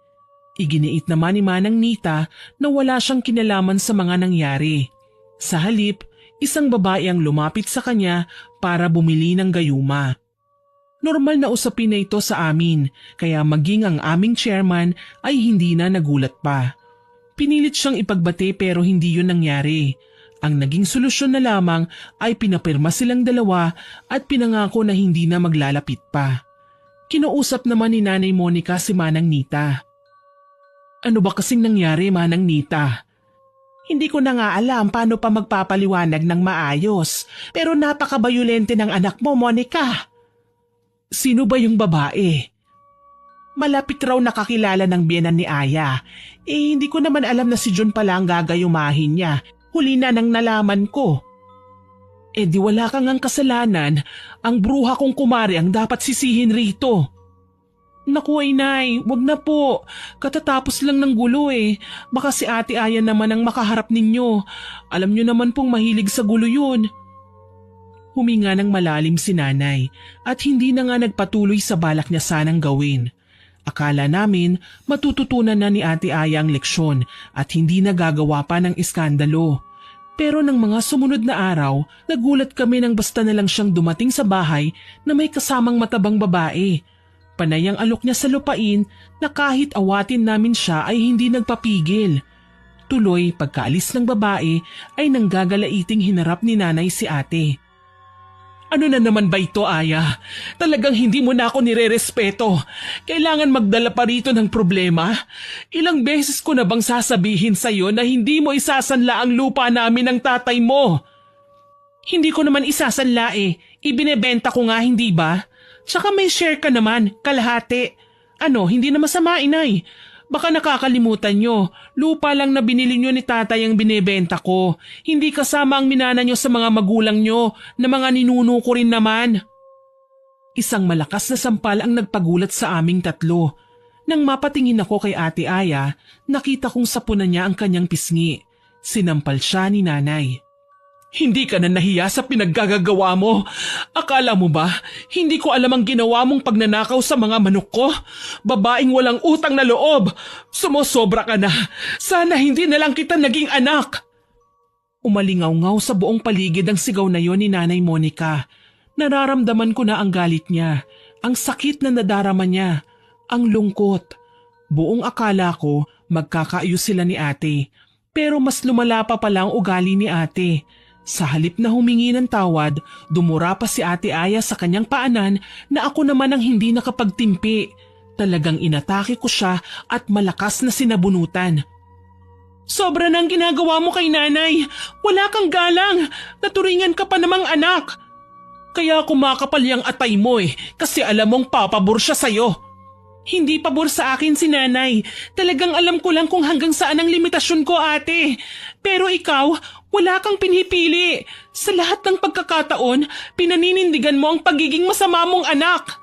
Iginiit naman ni Manang Nita na wala siyang kinalaman sa mga nangyari. Sa halip, isang babae ang lumapit sa kanya para bumili ng gayuma. Normal na usapin na ito sa amin kaya maging ang aming chairman ay hindi na nagulat pa. Pinilit siyang ipagbate pero hindi yun nangyari. Ang naging solusyon na lamang ay pinapirma silang dalawa at pinangako na hindi na maglalapit pa. Kinausap naman ni Nanay Monica si Manang Nita. Ano ba kasing nangyari, Manang Nita? Hindi ko na nga alam paano pa magpapaliwanag ng maayos pero napaka-bayolente ng anak mo, Monica. Sino ba yung babae? Malapit raw nakakilala ng biyenan ni Aya. Hindi ko naman alam na si Jun pala ang gagayumahin niya. Huli na nang nalaman ko. Di wala kang ang kasalanan. Ang bruha kong kumari ang dapat sisihin rito. Naku ay nay, wag na po. Katatapos lang ng gulo Baka si Ate Aya naman ang makaharap ninyo. Alam nyo naman pong mahilig sa gulo yun. Huminga ng malalim si nanay at hindi na nga nagpatuloy sa balak niya sanang gawin. Akala namin matututunan na ni Ate Aya ang leksyon at hindi na gagawa pa ng iskandalo. Pero ng mga sumunod na araw, nagulat kami nang basta na lang siyang dumating sa bahay na may kasamang matabang babae. Panay ang alok niya sa lupain na kahit awatin namin siya ay hindi nagpapigil. Tuloy pagkaalis ng babae ay nanggagalaiting hinarap ni nanay si ate. Ano na naman ba ito, Aya? Talagang hindi mo na ako nirerespeto. Kailangan magdala pa rito ng problema? Ilang beses ko na bang sasabihin sa'yo na hindi mo isasanla ang lupa namin ng tatay mo? Hindi ko naman isasanla eh. Ibinebenta ko nga, hindi ba? Tsaka may share ka naman, kalahati. Ano, hindi na masama, inay. Baka nakakalimutan nyo, lupa lang na binili nyo ni tatay ang binebenta ko. Hindi kasama ang minana nyo sa mga magulang nyo na mga ninuno ko rin naman. Isang malakas na sampal ang nagpagulat sa aming tatlo. Nang mapatingin ako kay Ate Aya, nakita kong sapunan niya ang kanyang pisngi. Sinampal siya ni nanay. Hindi ka na nahiya sa pinaggagawa mo. Akala mo ba, hindi ko alam ang ginawa mong pagnanakaw sa mga manok ko? Babaeng walang utang na loob. Sumosobra ka na. Sana hindi na lang kita naging anak. Umalingaw-ngaw sa buong paligid ang sigaw na yon ni Nanay Monica. Nararamdaman ko na ang galit niya, ang sakit na nadarama niya, ang lungkot. Buong akala ko magkakaayos sila ni ate. Pero mas lumala pa pala ang ugali ni ate. Sa halip na humingi ng tawad, dumura pa si Ate Aya sa kanyang paanan na ako naman ang hindi nakapagtimpi. Talagang inatake ko siya at malakas na sinabunutan. Sobra nang ginagawa mo kay nanay. Wala kang galang. Naturingan ka pa namang anak. Kaya kumakapal yung atay mo kasi alam mong papabor siya sa'yo. Hindi pabor sa akin si nanay. Talagang alam ko lang kung hanggang saan ang limitasyon ko, ate. Pero ikaw, wala kang pinipili. Sa lahat ng pagkakataon, pinaninindigan mo ang pagiging masama mong anak.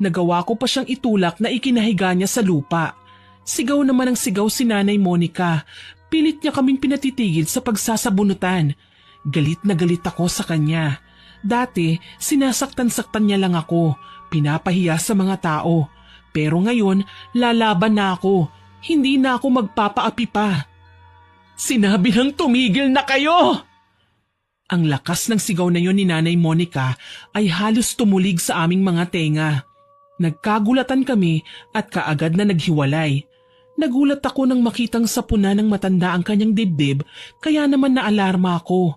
Nagawa ko pa siyang itulak na ikinahiga niya sa lupa. Sigaw naman ang sigaw si Nanay Monica. Pilit niya kaming pinatitigil sa pagsasabunutan. Galit na galit ako sa kanya. Dati, sinasaktan-saktan niya lang ako. Pinapahiya sa mga tao. Pero ngayon, lalaban na ako. Hindi na ako magpapaapi pa. Sinabi ng tumigil na kayo! Ang lakas ng sigaw na yon ni Nanay Monica ay halos tumulig sa aming mga tenga. Nagkagulatan kami at kaagad na naghiwalay. Nagulat ako nang makitang sapuna ng matanda ang kanyang dibdib kaya naman naalarma ako.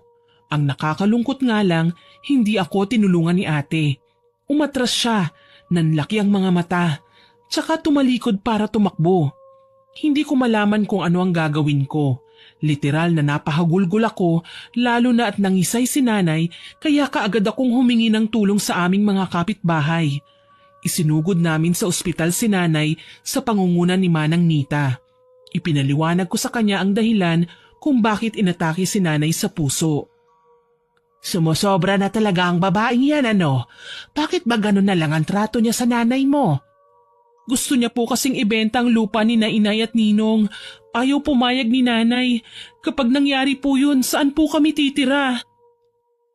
Ang nakakalungkot nga lang, hindi ako tinulungan ni ate. Umatras siya, nanlaki ang mga mata. Tsaka tumalikod para tumakbo. Hindi ko malaman kung ano ang gagawin ko. Literal na napahagulgol ako lalo na at nangisay si nanay kaya kaagad akong humingi ng tulong sa aming mga kapitbahay. Isinugod namin sa ospital si nanay sa pangunguna ni Manang Nita. Ipinaliwanag ko sa kanya ang dahilan kung bakit inatake si nanay sa puso. Sumusobra na talaga ang babaeng yan ano? Bakit ba ganun na lang ang trato niya sa nanay mo? Gusto niya po kasing ibenta ang lupa ni Inay at Ninong. Ayaw pumayag ni nanay. Kapag nangyari po yun, saan po kami titira?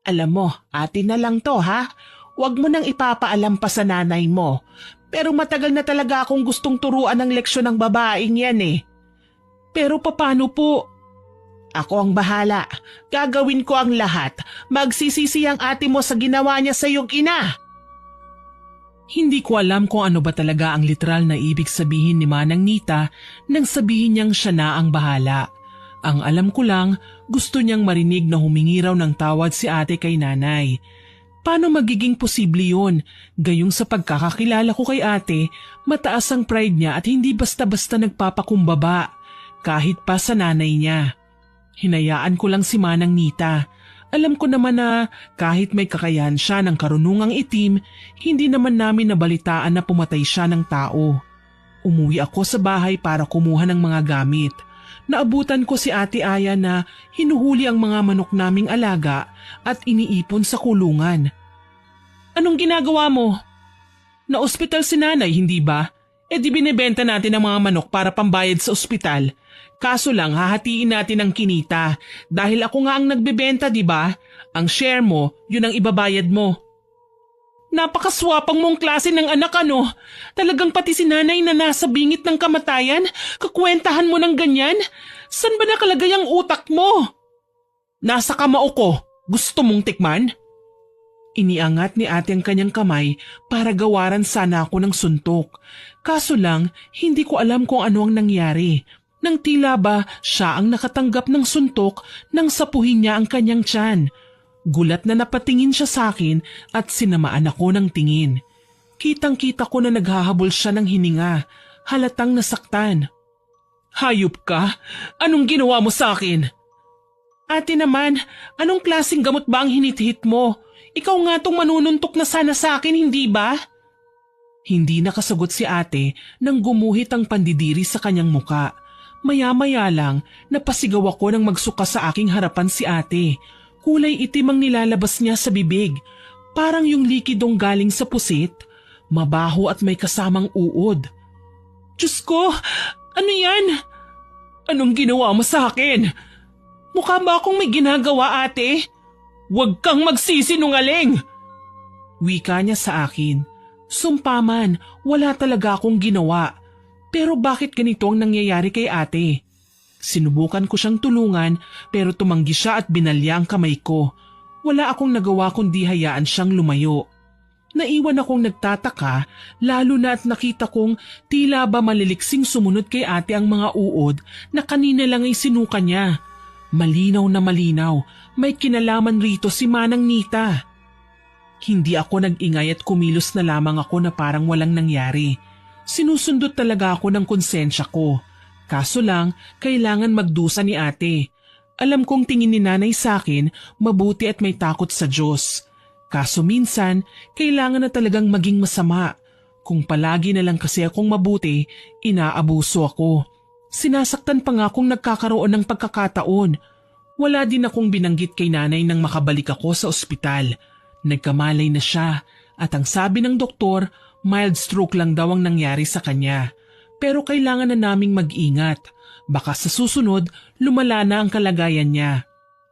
Alam mo, atin na lang to ha. Huwag mo nang ipapaalam pa sa nanay mo. Pero matagal na talaga akong gustong turuan ng leksyon ng babaeng yan eh. Pero paano po? Ako ang bahala. Gagawin ko ang lahat. Magsisisi ang ate mo sa ginawa niya sa iyong ina. Hindi ko alam kung ano ba talaga ang literal na ibig sabihin ni Manang Nita nang sabihin niyang siya na ang bahala. Ang alam ko lang, gusto niyang marinig na humingi raw ng tawad si ate kay nanay. Paano magiging posible yun? Gayong sa pagkakakilala ko kay ate, mataas ang pride niya at hindi basta-basta nagpapakumbaba, kahit pa sa nanay niya. Hinayaan ko lang si Manang Nita. Alam ko naman na kahit may kakayahan siya ng karunungang itim, hindi naman namin nabalitaan na pumatay siya ng tao. Umuwi ako sa bahay para kumuha ng mga gamit. Naabutan ko si Ate Aya na hinuhuli ang mga manok naming alaga at iniipon sa kulungan. Anong ginagawa mo? Na-ospital si nanay, hindi ba? Di binibenta natin ang mga manok para pambayad sa ospital. Kaso lang hahatiin natin ang kinita dahil ako nga ang nagbebenta, di ba? Ang share mo, yun ang ibabayad mo. Napakaswapang mong klase ng anak ano. Talagang pati si nanay na nasa bingit ng kamatayan, kakwentahan mo ng ganyan? San ba nakalagay ang utak mo? Nasa kamao ko, gusto mong tikman? Iniangat ni ate ang kanyang kamay para gawaran sana ako ng suntok. Kaso lang, hindi ko alam kung ano ang nangyari. Nang tila ba siya ang nakatanggap ng suntok nang sapuhin niya ang kanyang tiyan. Gulat na napatingin siya sa akin at sinamaan ako ng tingin. Kitang-kita ko na naghahabol siya ng hininga, halatang nasaktan. Hayop ka? Anong ginawa mo sa akin? Ate naman, anong klaseng gamot ba ang hinit-hit mo? Ikaw nga tong manununtok na sana sa akin, hindi ba? Hindi nakasagot si ate nang gumuhit ang pandidiri sa kanyang muka. Maya-maya lang, napasigaw ako nang magsuka sa aking harapan si ate. Kulay itim ang nilalabas niya sa bibig, parang yung likidong galing sa pusit, mabaho at may kasamang uod. Diyos ko, ano yan? Anong ginawa mo sa akin? Mukha ba akong may ginagawa, ate? Huwag kang magsisinungaling! Wika niya sa akin. Sumpaman, wala talaga akong ginawa. Pero bakit ganito ang nangyayari kay ate? Sinubukan ko siyang tulungan pero tumanggi siya at binalya ang kamay ko. Wala akong nagawa kundi hayaan siyang lumayo. Naiwan akong nagtataka lalo na at nakita kong tila ba maliliksing sumunod kay ate ang mga uod na kanina lang ay sinuka niya. Malinaw na malinaw, may kinalaman rito si Manang Nita. Hindi ako nag-ingay at kumilos na lamang ako na parang walang nangyari. Sinusundot talaga ako ng konsensya ko. Kaso lang, kailangan magdusa ni ate. Alam kong tingin ni nanay sa akin, mabuti at may takot sa Diyos. Kaso minsan, kailangan na talagang maging masama. Kung palagi na lang kasi akong mabuti, inaabuso ako. Sinasaktan pa nga akong nagkakaroon ng pagkakataon. Wala din akong binanggit kay nanay nang makabalik ako sa ospital. Nagkamalay na siya at ang sabi ng doktor, mild stroke lang daw ang nangyari sa kanya. Pero kailangan na naming mag-ingat. Baka sa susunod, lumala na ang kalagayan niya.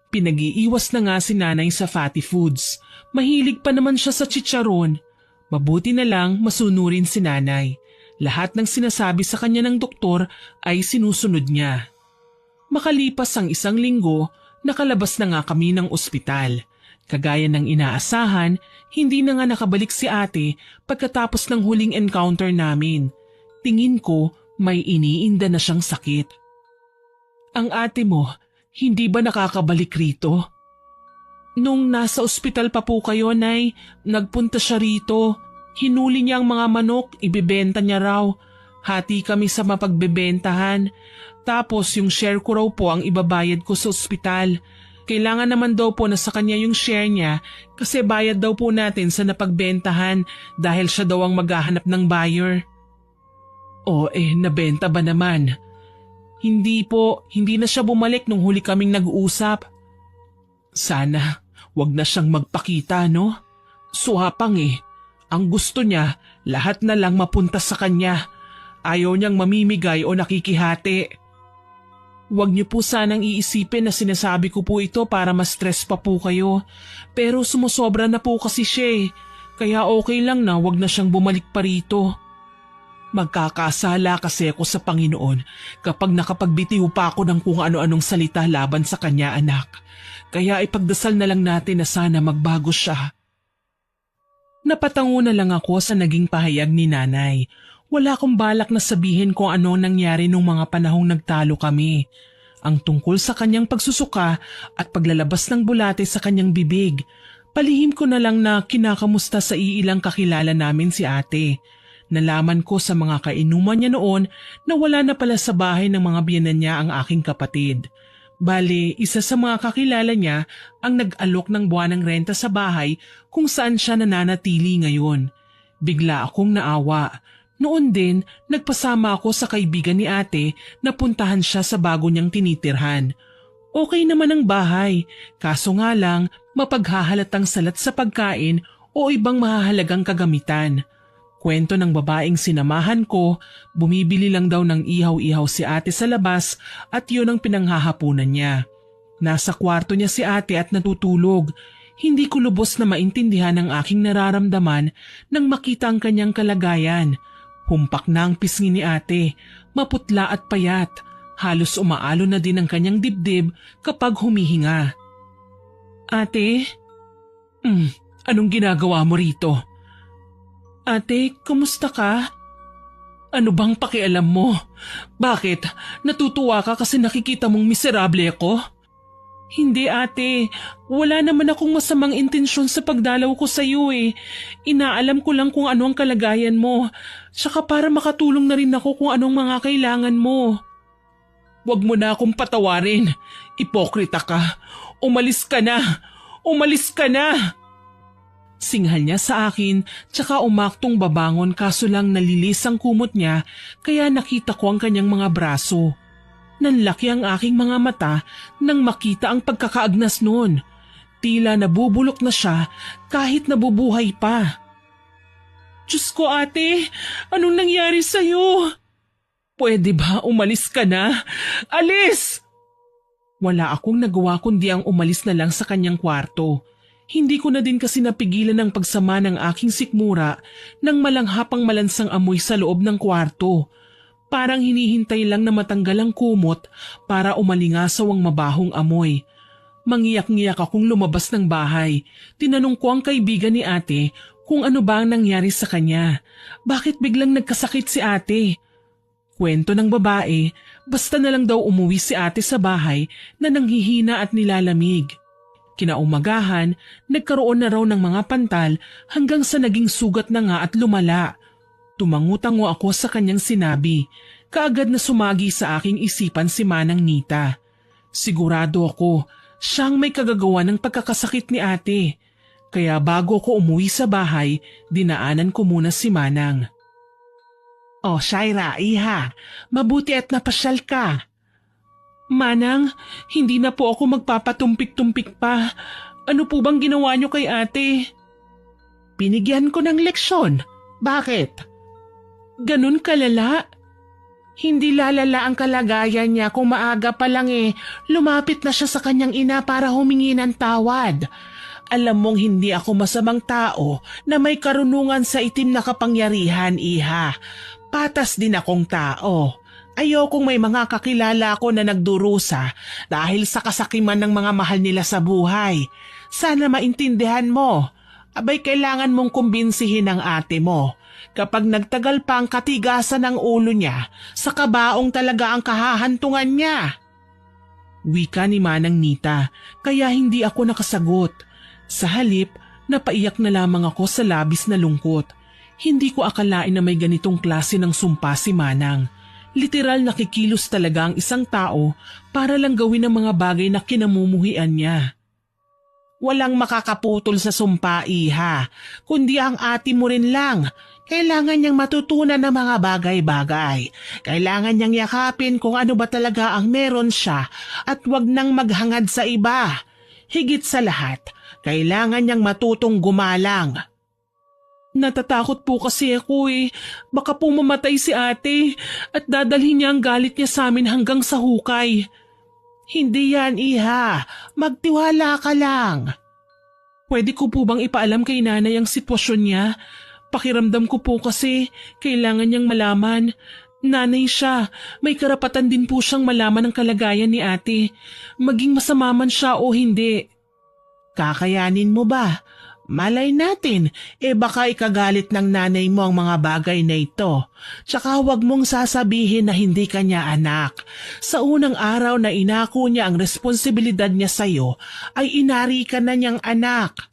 Pinag-iiwas na nga si nanay sa fatty foods. Mahilig pa naman siya sa chicharon. Mabuti na lang masunurin si nanay. Lahat ng sinasabi sa kanya ng doktor ay sinusunod niya. Makalipas ang 1 linggo, nakalabas na nga kami ng ospital. Kagaya ng inaasahan, hindi na nga nakabalik si ate pagkatapos ng huling encounter namin. Tingin ko may iniinda na siyang sakit. Ang ate mo, hindi ba nakakabalik rito? Nung nasa ospital pa po kayo, Nay, nagpunta siya rito. Hinuli niya ang mga manok, ibibenta niya raw. Hati kami sa mapagbebentahan. Tapos yung share ko raw po ang ibabayad ko sa ospital. Kailangan naman daw po na sa kanya yung share niya kasi bayad daw po natin sa napagbentahan dahil siya daw ang maghahanap ng buyer. O nabenta ba naman? Hindi po, hindi na siya bumalik nung huli kaming nag-uusap. Sana, wag na siyang magpakita, no? Suhapang Ang gusto niya, lahat na lang mapunta sa kanya. Ayaw niyang mamimigay o nakikihati. Huwag niyo po sanang iisipin na sinasabi ko po ito para ma-stress pa po kayo. Pero sumusobra na po kasi siya Kaya okay lang na wag na siyang bumalik pa rito. Magkakasala kasi ako sa Panginoon kapag nakapagbitiw pa ako ng kung ano-anong salita laban sa kanya, anak. Kaya ipagdasal na lang natin na sana magbago siya. Napatango na lang ako sa naging pahayag ni nanay. Wala akong balak na sabihin kung ano nangyari nung mga panahong nagtalo kami. Ang tungkol sa kanyang pagsusuka at paglalabas ng bulate sa kanyang bibig. Palihim ko na lang na kinakamusta sa iilang kakilala namin si ate. Nalaman ko sa mga kainuman niya noon na wala na pala sa bahay ng mga biyenan niya ang aking kapatid. Bale, isa sa mga kakilala niya ang nag-alok ng buwanang renta sa bahay kung saan siya nananatili ngayon. Bigla akong naawa. Noon din, nagpasama ako sa kaibigan ni ate na puntahan siya sa bago niyang tinitirhan. Okay naman ang bahay, kaso nga lang mapaghahalatang salat sa pagkain o ibang mahahalagang kagamitan. Kwento ng babaeng sinamahan ko, bumibili lang daw ng ihaw-ihaw si ate sa labas at yun ang pinanghahapunan niya. Nasa kwarto niya si ate at natutulog. Hindi ko lubos na maintindihan ang aking nararamdaman nang makita ang kanyang kalagayan. Humpak na ang pisngi ni ate, maputla at payat. Halos umaalo na din ang kanyang dibdib kapag humihinga. Ate? Anong ginagawa mo rito? Ate, kumusta ka? Ano bang pakialam mo? Bakit? Natutuwa ka kasi nakikita mong miserable ako? Hindi ate, wala naman akong masamang intensyon sa pagdalaw ko sa iyo eh. Inaalam ko lang kung ano ang kalagayan mo, tsaka para makatulong na rin ako kung anong mga kailangan mo. Huwag mo na akong patawarin, ipokrita ka. Umalis ka na! Umalis ka na! Singhal niya sa akin, tsaka umaktong babangon kaso lang nalilis ang kumot niya kaya nakita ko ang kanyang mga braso. Nanlaki ang aking mga mata nang makita ang pagkakaagnas noon. Tila nabubulok na siya kahit nabubuhay pa. Diyos ko ate, anong nangyari sa'yo? Pwede ba umalis ka na? Alis! Wala akong nagawa kundi ang umalis na lang sa kanyang kwarto. Hindi ko na din kasi napigilan ang pagsama ng aking sikmura nang malanghapang malansang amoy sa loob ng kwarto. Parang hinihintay lang na matanggal ang kumot para umalingasaw ang mabahong amoy. Mangiyak-ngiyak akong lumabas ng bahay. Tinanong ko ang kaibigan ni ate kung ano ba ang nangyari sa kanya. Bakit biglang nagkasakit si ate? Kwento ng babae, basta na lang daw umuwi si ate sa bahay na nanghihina at nilalamig. Kinaumagahan, nagkaroon na raw ng mga pantal hanggang sa naging sugat na nga at lumala. Tumangutango ako sa kanyang sinabi. Kaagad na sumagi sa aking isipan si Manang Nita. Sigurado ako, siyang may kagagawa ng pagkakasakit ni ate. Kaya bago ko umuwi sa bahay, dinaanan ko muna si Manang. Oh, Shaira, iha, mabuti at napasyal ka. Manang, hindi na po ako magpapatumpik-tumpik pa. Ano po bang ginawa niyo kay ate? Binigyan ko ng leksyon. Bakit? Ganun kalala? Hindi lalala ang kalagayan niya kung maaga pa lang lumapit na siya sa kanyang ina para humingi ng tawad. Alam mong hindi ako masamang tao na may karunungan sa itim na kapangyarihan, iha. Patas din akong tao. Ayokong may mga kakilala ko na nagdurusa dahil sa kasakiman ng mga mahal nila sa buhay. Sana maintindihan mo. Abay kailangan mong kumbinsihin ang ate mo. Kapag nagtagal pa ang katigasan ng ulo niya, sa kabaong talaga ang kahahantungan niya. Wika ni Manang Nita, kaya hindi ako nakasagot. Sa halip, napaiyak na lamang ako sa labis na lungkot. Hindi ko akalain na may ganitong klase ng sumpa si Manang. Literal nakikilos talaga ang isang tao para lang gawin ang mga bagay na kinamumuhian niya. Walang makakaputol sa sumpa, iha, kundi ang ate mo rin lang. Kailangan niyang matutunan ng mga bagay-bagay. Kailangan niyang yakapin kung ano ba talaga ang meron siya at wag nang maghangad sa iba. Higit sa lahat, kailangan niyang matutong gumalang. Natatakot po kasi ako Baka po mamatay si ate at dadalhin niya ang galit niya sa amin hanggang sa hukay. Hindi yan, iha. Magtiwala ka lang. Pwede ko po bang ipaalam kay nanay ang sitwasyon niya? Pakiramdam ko po kasi kailangan niyang malaman. Nanay siya, may karapatan din po siyang malaman ang kalagayan ni ate. Maging masama man siya o hindi. Kakayanin mo ba? Malay natin, baka ikagalit ng nanay mo ang mga bagay na ito. Tsaka huwag mong sasabihin na hindi ka niya anak. Sa unang araw na inako niya ang responsibilidad niya sa'yo, ay inari ka na niyang anak.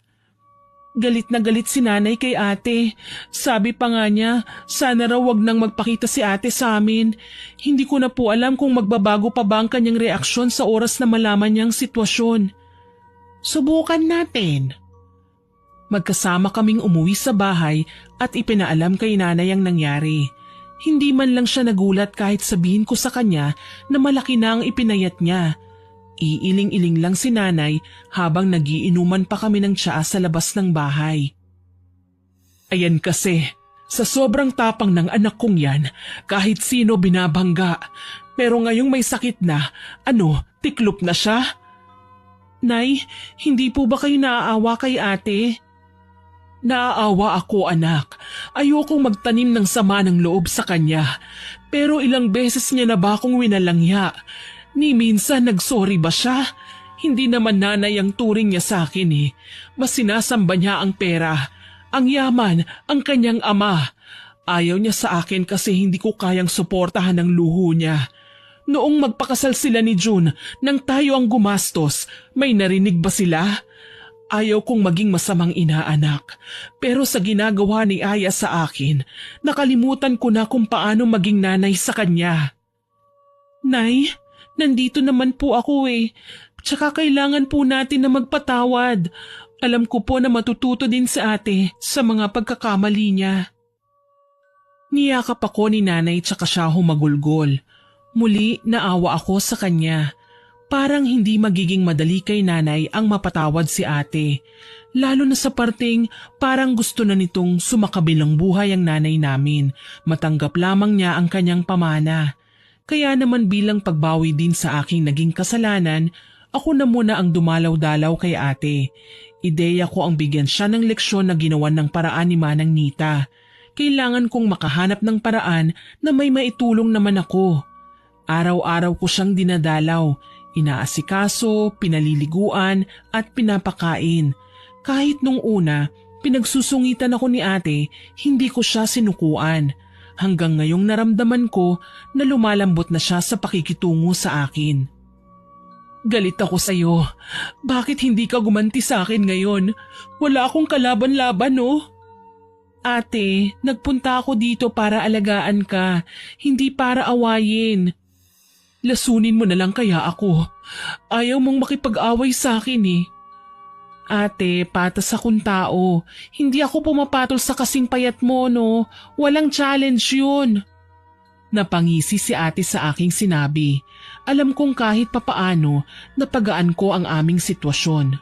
Galit na galit si nanay kay ate. Sabi pa nga niya, sana raw wag nang magpakita si ate sa amin. Hindi ko na po alam kung magbabago pa ba ang kanyang reaksyon sa oras na malaman niyang sitwasyon. Subukan natin. Magkasama kaming umuwi sa bahay at ipinaalam kay nanay ang nangyari. Hindi man lang siya nagulat kahit sabihin ko sa kanya na malaki na ang ipinayat niya. Iiling-iling lang si nanay habang nagiinuman pa kami ng tsaa sa labas ng bahay. Ayan kasi, sa sobrang tapang ng anak kong yan, kahit sino binabangga. Pero ngayong may sakit na, tiklop na siya? Nay, hindi po ba kayo naaawa kay ate? Naaawa ako, anak. Ayokong magtanim ng sama ng loob sa kanya. Pero ilang beses niya na ba akong winalangya? Ni minsan nagsorry ba siya? Hindi naman nanay ang turing niya sa akin Mas sinasamba niya ang pera, ang yaman, ang kanyang ama. Ayaw niya sa akin kasi hindi ko kayang suportahan ang luho niya. Noong magpakasal sila ni June, nang tayo ang gumastos, may narinig ba sila? Ayaw kong maging masamang inaanak, pero sa ginagawa ni Aya sa akin, nakalimutan ko na kung paano maging nanay sa kanya. Nay, nandito naman po ako eh. Tsaka kailangan po natin na magpatawad. Alam ko po na matututo din si ate sa mga pagkakamali niya. Niyakap ako ni nanay tsaka siya humagulgol. Muli naawa ako sa kanya. Parang hindi magiging madali kay nanay ang mapatawad si ate. Lalo na sa parteng parang gusto na nitong sumakabilang buhay ang nanay namin. Matanggap lamang niya ang kanyang pamana. Kaya naman bilang pagbawi din sa aking naging kasalanan, ako na muna ang dumalaw-dalaw kay ate. Ideya ko ang bigyan siya ng leksyon na ginawan ng paraan ni Manang Nita. Kailangan kong makahanap ng paraan na may maitulong naman ako. Araw-araw ko siyang dinadalaw, inaasikaso, pinaliliguan at pinapakain. Kahit nung una, pinagsusungitan ako ni ate, hindi ko siya sinukuan. Hanggang ngayong naramdaman ko na lumalambot na siya sa pakikitungo sa akin. Galit ako sa'yo. Bakit hindi ka gumanti sa akin ngayon? Wala akong kalaban-laban, oh. Ate, nagpunta ako dito para alagaan ka, hindi para awayin. Lasunin mo na lang kaya ako. Ayaw mong makipag-away sa akin eh. Ate, patas akong tao. Hindi ako pumapatol sa kasing payat mo, no? Walang challenge yun. Napangisi si ate sa aking sinabi. Alam kong kahit papaano, napagaan ko ang aming sitwasyon.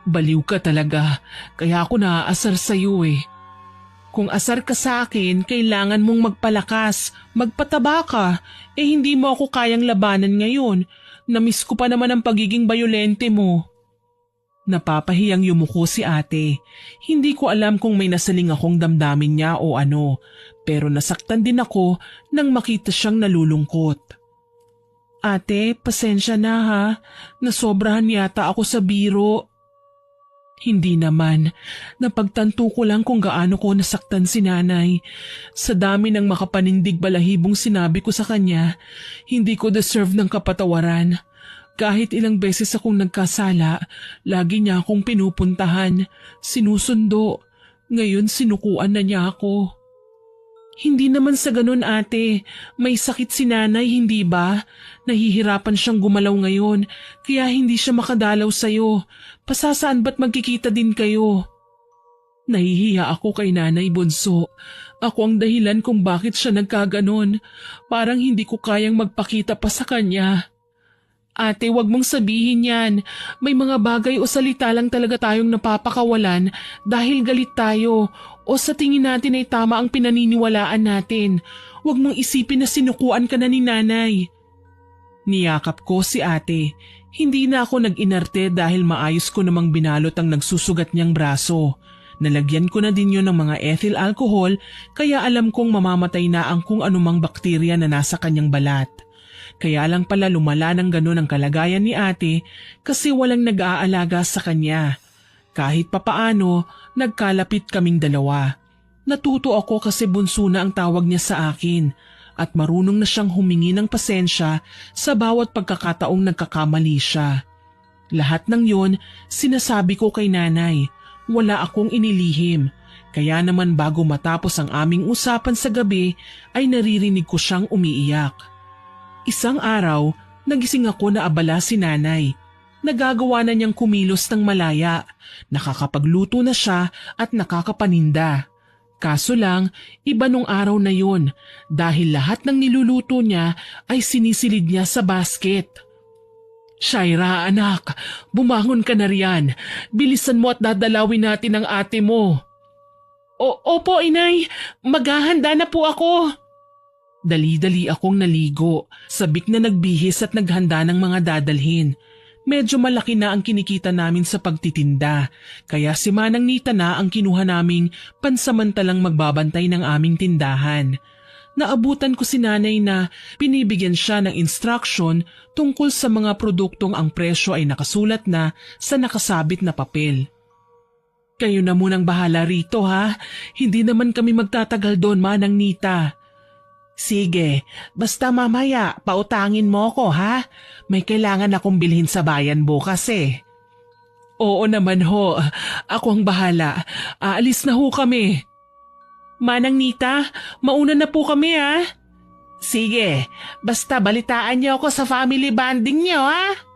Baliw ka talaga, kaya ako naaasar sa'yo eh. Kung asar ka sa akin, kailangan mong magpalakas, magpataba ka, hindi mo ako kayang labanan ngayon. Namiss ko pa naman ang pagiging bayolente mo. Napapahiyang yumuko si ate. Hindi ko alam kung may nasaling akong damdamin niya o ano, pero nasaktan din ako nang makita siyang nalulungkot. Ate, pasensya na ha, nasobrahan yata ako sa biro. Hindi naman. Napagtanto ko lang kung gaano ko nasaktan si nanay. Sa dami ng makapanindig balahibong sinabi ko sa kanya, hindi ko deserve ng kapatawaran. Kahit ilang beses akong nagkasala, lagi niya akong pinupuntahan, sinusundo. Ngayon sinukuan na niya ako. Hindi naman sa ganun ate, may sakit si nanay hindi ba? Nahihirapan siyang gumalaw ngayon, kaya hindi siya makadalaw sa'yo. Pasasaan ba't magkikita din kayo? Nahihiya ako kay nanay bunso. Ako ang dahilan kung bakit siya nagkaganon. Parang hindi ko kayang magpakita pa sa kanya. Ate, wag mong sabihin yan. May mga bagay o salita lang talaga tayong napapakawalan dahil galit tayo o sa tingin natin ay tama ang pinaniniwalaan natin. Wag mong isipin na sinukuan ka na ni nanay. Niyakap ko si ate. Hindi na ako nag-inarte dahil maayos ko namang binalot ang nagsusugat niyang braso. Nalagyan ko na din yun ng mga ethyl alcohol kaya alam kong mamamatay na ang kung anumang bakterya na nasa kanyang balat. Kaya lang pala lumala ng ganun ang kalagayan ni ate kasi walang nag-aalaga sa kanya. Kahit papaano, nagkalapit kaming dalawa. Natuto ako kasi bunso na ang tawag niya sa akin at marunong na siyang humingi ng pasensya sa bawat pagkakataong nagkakamali siya. Lahat ng yon sinasabi ko kay nanay. Wala akong inilihim. Kaya naman bago matapos ang aming usapan sa gabi ay naririnig ko siyang umiiyak. Isang araw, nagising ako na abala si nanay. Nagagawa na niyang kumilos ng malaya, nakakapagluto na siya at nakakapaninda. Kaso lang, iba nung araw na yon dahil lahat ng niluluto niya ay sinisilid niya sa basket. Shaira anak, bumangon ka na riyan. Bilisan mo at dadalawin natin ang ate mo. Opo inay, maghahanda na po ako. Dali-dali akong naligo, sabik na nagbihis at naghanda ng mga dadalhin. Medyo malaki na ang kinikita namin sa pagtitinda, kaya si Manang Nita na ang kinuha naming pansamantalang magbabantay ng aming tindahan. Naabutan ko si nanay na binibigyan siya ng instruction tungkol sa mga produktong ang presyo ay nakasulat na sa nakasabit na papel. Kayo na munang bahala rito ha, hindi naman kami magtatagal doon Manang Nita. Sige, basta mamaya pautangin mo ko ha. May kailangan akong bilhin sa bayan bukas eh. Oo naman ho, ako ang bahala. Aalis na ho kami. Manang Nita, mauna na po kami ha. Sige, basta balitaan niyo ako sa family bonding niyo ha.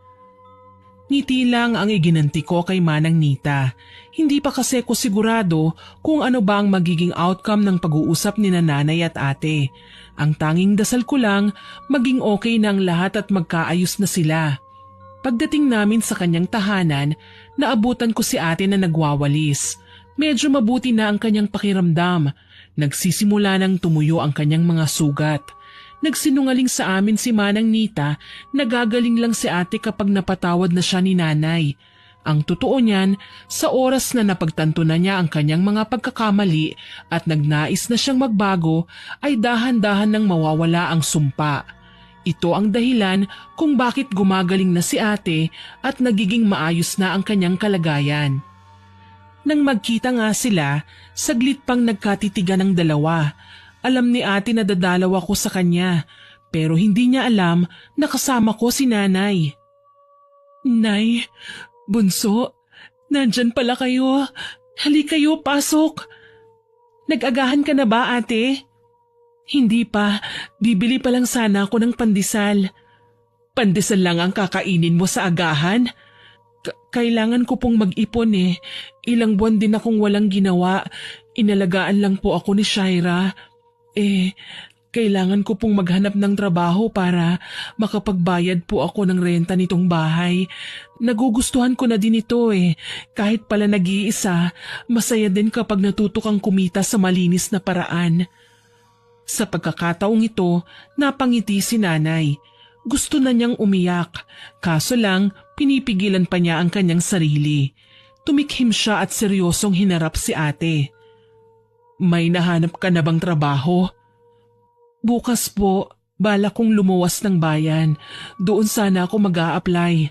Ngiti lang ang iginanti ko kay Manang Nita. Hindi pa kasi ko sigurado kung ano ba ang magiging outcome ng pag-uusap ni nanay at ate. Ang tanging dasal ko lang, maging okay na ang lahat at magkaayos na sila. Pagdating namin sa kanyang tahanan, naabutan ko si ate na nagwawalis. Medyo mabuti na ang kanyang pakiramdam. Nagsisimula ng tumuyo ang kanyang mga sugat. Nagsinungaling sa amin si Manang Nita na gagaling lang si ate kapag napatawad na siya ni nanay. Ang totoo niyan, sa oras na napagtanto na niya ang kanyang mga pagkakamali at nagnais na siyang magbago, ay dahan-dahan nang mawawala ang sumpa. Ito ang dahilan kung bakit gumagaling na si ate at nagiging maayos na ang kanyang kalagayan. Nang magkita nga sila, saglit pang nagkatitigan ng dalawa. Alam ni ate na dadalaw ako sa kanya, pero hindi niya alam na kasama ko si nanay. Nay, bunso, nandyan pala kayo. Halika kayo, pasok. Nag-agahan ka na ba ate? Hindi pa, bibili pa lang sana ako ng pandesal. Pandesal lang ang kakainin mo sa agahan? Kailangan ko pong mag-ipon eh. Ilang buwan din akong walang ginawa. Inalagaan lang po ako ni Shaira. Kailangan ko pong maghanap ng trabaho para makapagbayad po ako ng renta nitong bahay. Nagugustuhan ko na din ito eh. Kahit pala nag-iisa, masaya din kapag natuto kang kumita sa malinis na paraan. Sa pagkakataong ito, napangiti si nanay. Gusto na niyang umiyak, kaso lang pinipigilan pa niya ang kanyang sarili. Tumikhim siya at seryosong hinarap si ate. May nahanap ka na bang trabaho? Bukas po, bala kong lumuwas ng bayan. Doon sana ako mag-a-apply.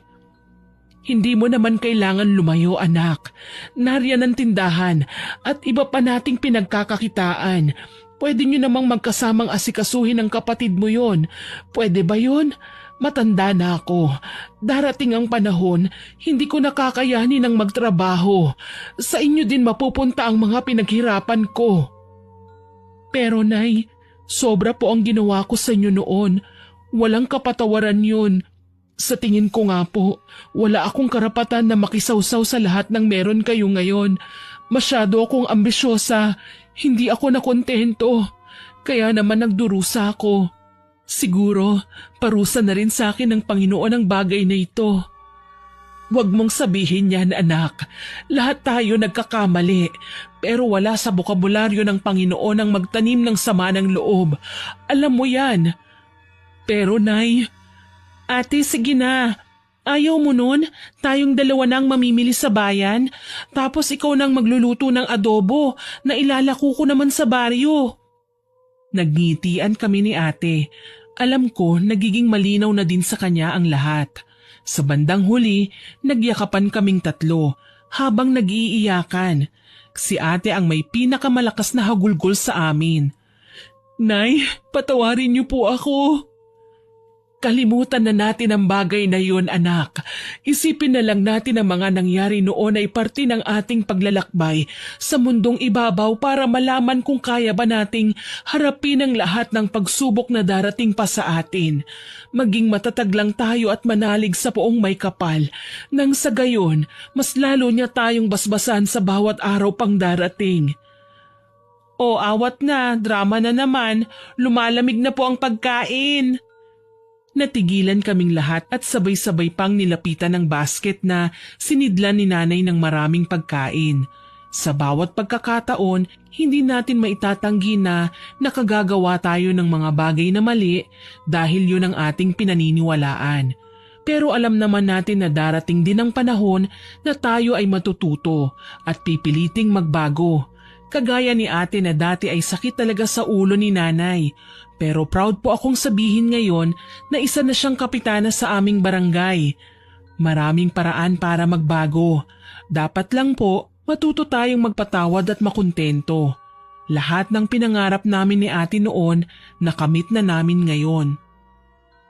Hindi mo naman kailangan lumayo anak. Nariyan ang tindahan at iba pa nating pinagkakakitaan. Pwede nyo namang magkasamang asikasuhin ng kapatid mo yon. Pwede ba yon? Matanda na ako. Darating ang panahon, hindi ko nakakayanin ng magtrabaho. Sa inyo din mapupunta ang mga pinaghirapan ko. Pero nay, sobra po ang ginawa ko sa inyo noon. Walang kapatawaran yun. Sa tingin ko nga po, wala akong karapatan na makisawsaw sa lahat ng meron kayo ngayon. Masyado akong ambisyosa. Hindi ako nakontento. Kaya naman nagdurusa ako. Siguro, parusa na rin sa akin ng Panginoon ang bagay na ito. Huwag mong sabihin yan, anak. Lahat tayo nagkakamali, pero wala sa bokabularyo ng Panginoon ang magtanim ng sama ng loob. Alam mo yan. Pero nay, ate sige na. Ayaw mo nun? Tayong dalawa nang mamimili sa bayan, tapos ikaw nang magluluto ng adobo na ilalako ko naman sa baryo. Nagngitian kami ni ate. Alam ko nagiging malinaw na din sa kanya ang lahat. Sa bandang huli, nagyakapan kaming tatlo habang nag-iiyakan. Si ate ang may pinakamalakas na hagulgol sa amin. Nay, patawarin niyo po ako. Kalimutan na natin ang bagay na yun, anak. Isipin na lang natin ang mga nangyari noon ay parte ng ating paglalakbay sa mundong ibabaw para malaman kung kaya ba nating harapin ang lahat ng pagsubok na darating pa sa atin. Maging matatag lang tayo at manalig sa poong may kapal. Nang sa gayon, mas lalo niya tayong basbasan sa bawat araw pang darating. O awat na, drama na naman. Lumalamig na po ang pagkain. Natigilan kaming lahat at sabay-sabay pang nilapitan ng basket na sinidlan ni nanay ng maraming pagkain. Sa bawat pagkakataon, hindi natin maitatanggi na nakagagawa tayo ng mga bagay na mali dahil yun ang ating pinaniniwalaan. Pero alam naman natin na darating din ang panahon na tayo ay matututo at pipiliting magbago. Kagaya ni ate na dati ay sakit talaga sa ulo ni nanay. Pero proud po akong sabihin ngayon na isa na siyang kapitana sa aming barangay. Maraming paraan para magbago. Dapat lang po matuto tayong magpatawad at makontento. Lahat ng pinangarap namin ni ate noon nakamit na namin ngayon.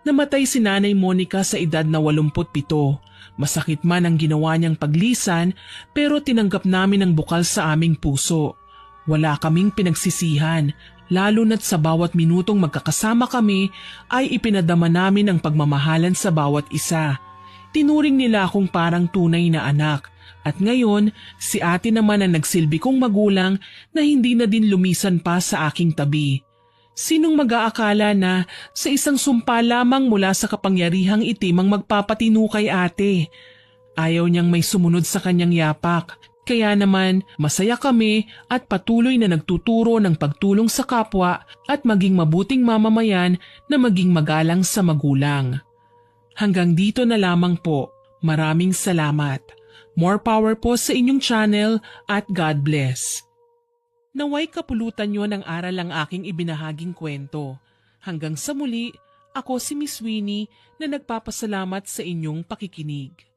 Namatay si Nanay Monica sa edad na 87. Masakit man ang ginawa niyang paglisan pero tinanggap namin ang bukal sa aming puso. Wala kaming pinagsisihan, lalo na't sa bawat minutong magkakasama kami ay ipinadama namin ang pagmamahalan sa bawat isa. Tinuring nila akong parang tunay na anak. At ngayon, si ate naman ang nagsilbi kong magulang na hindi na din lumisan pa sa aking tabi. Sinong mag-aakala na sa isang sumpa lamang mula sa kapangyarihang itim ang magpapatino kay ate? Ayaw niyang may sumunod sa kanyang yapak. Kaya naman, masaya kami at patuloy na nagtuturo ng pagtulong sa kapwa at maging mabuting mamamayan na maging magalang sa magulang. Hanggang dito na lamang po. Maraming salamat. More power po sa inyong channel at God bless. Naway kapulutan nyo ng aral ang aking ibinahaging kwento. Hanggang sa muli, ako si Miss Winnie na nagpapasalamat sa inyong pakikinig.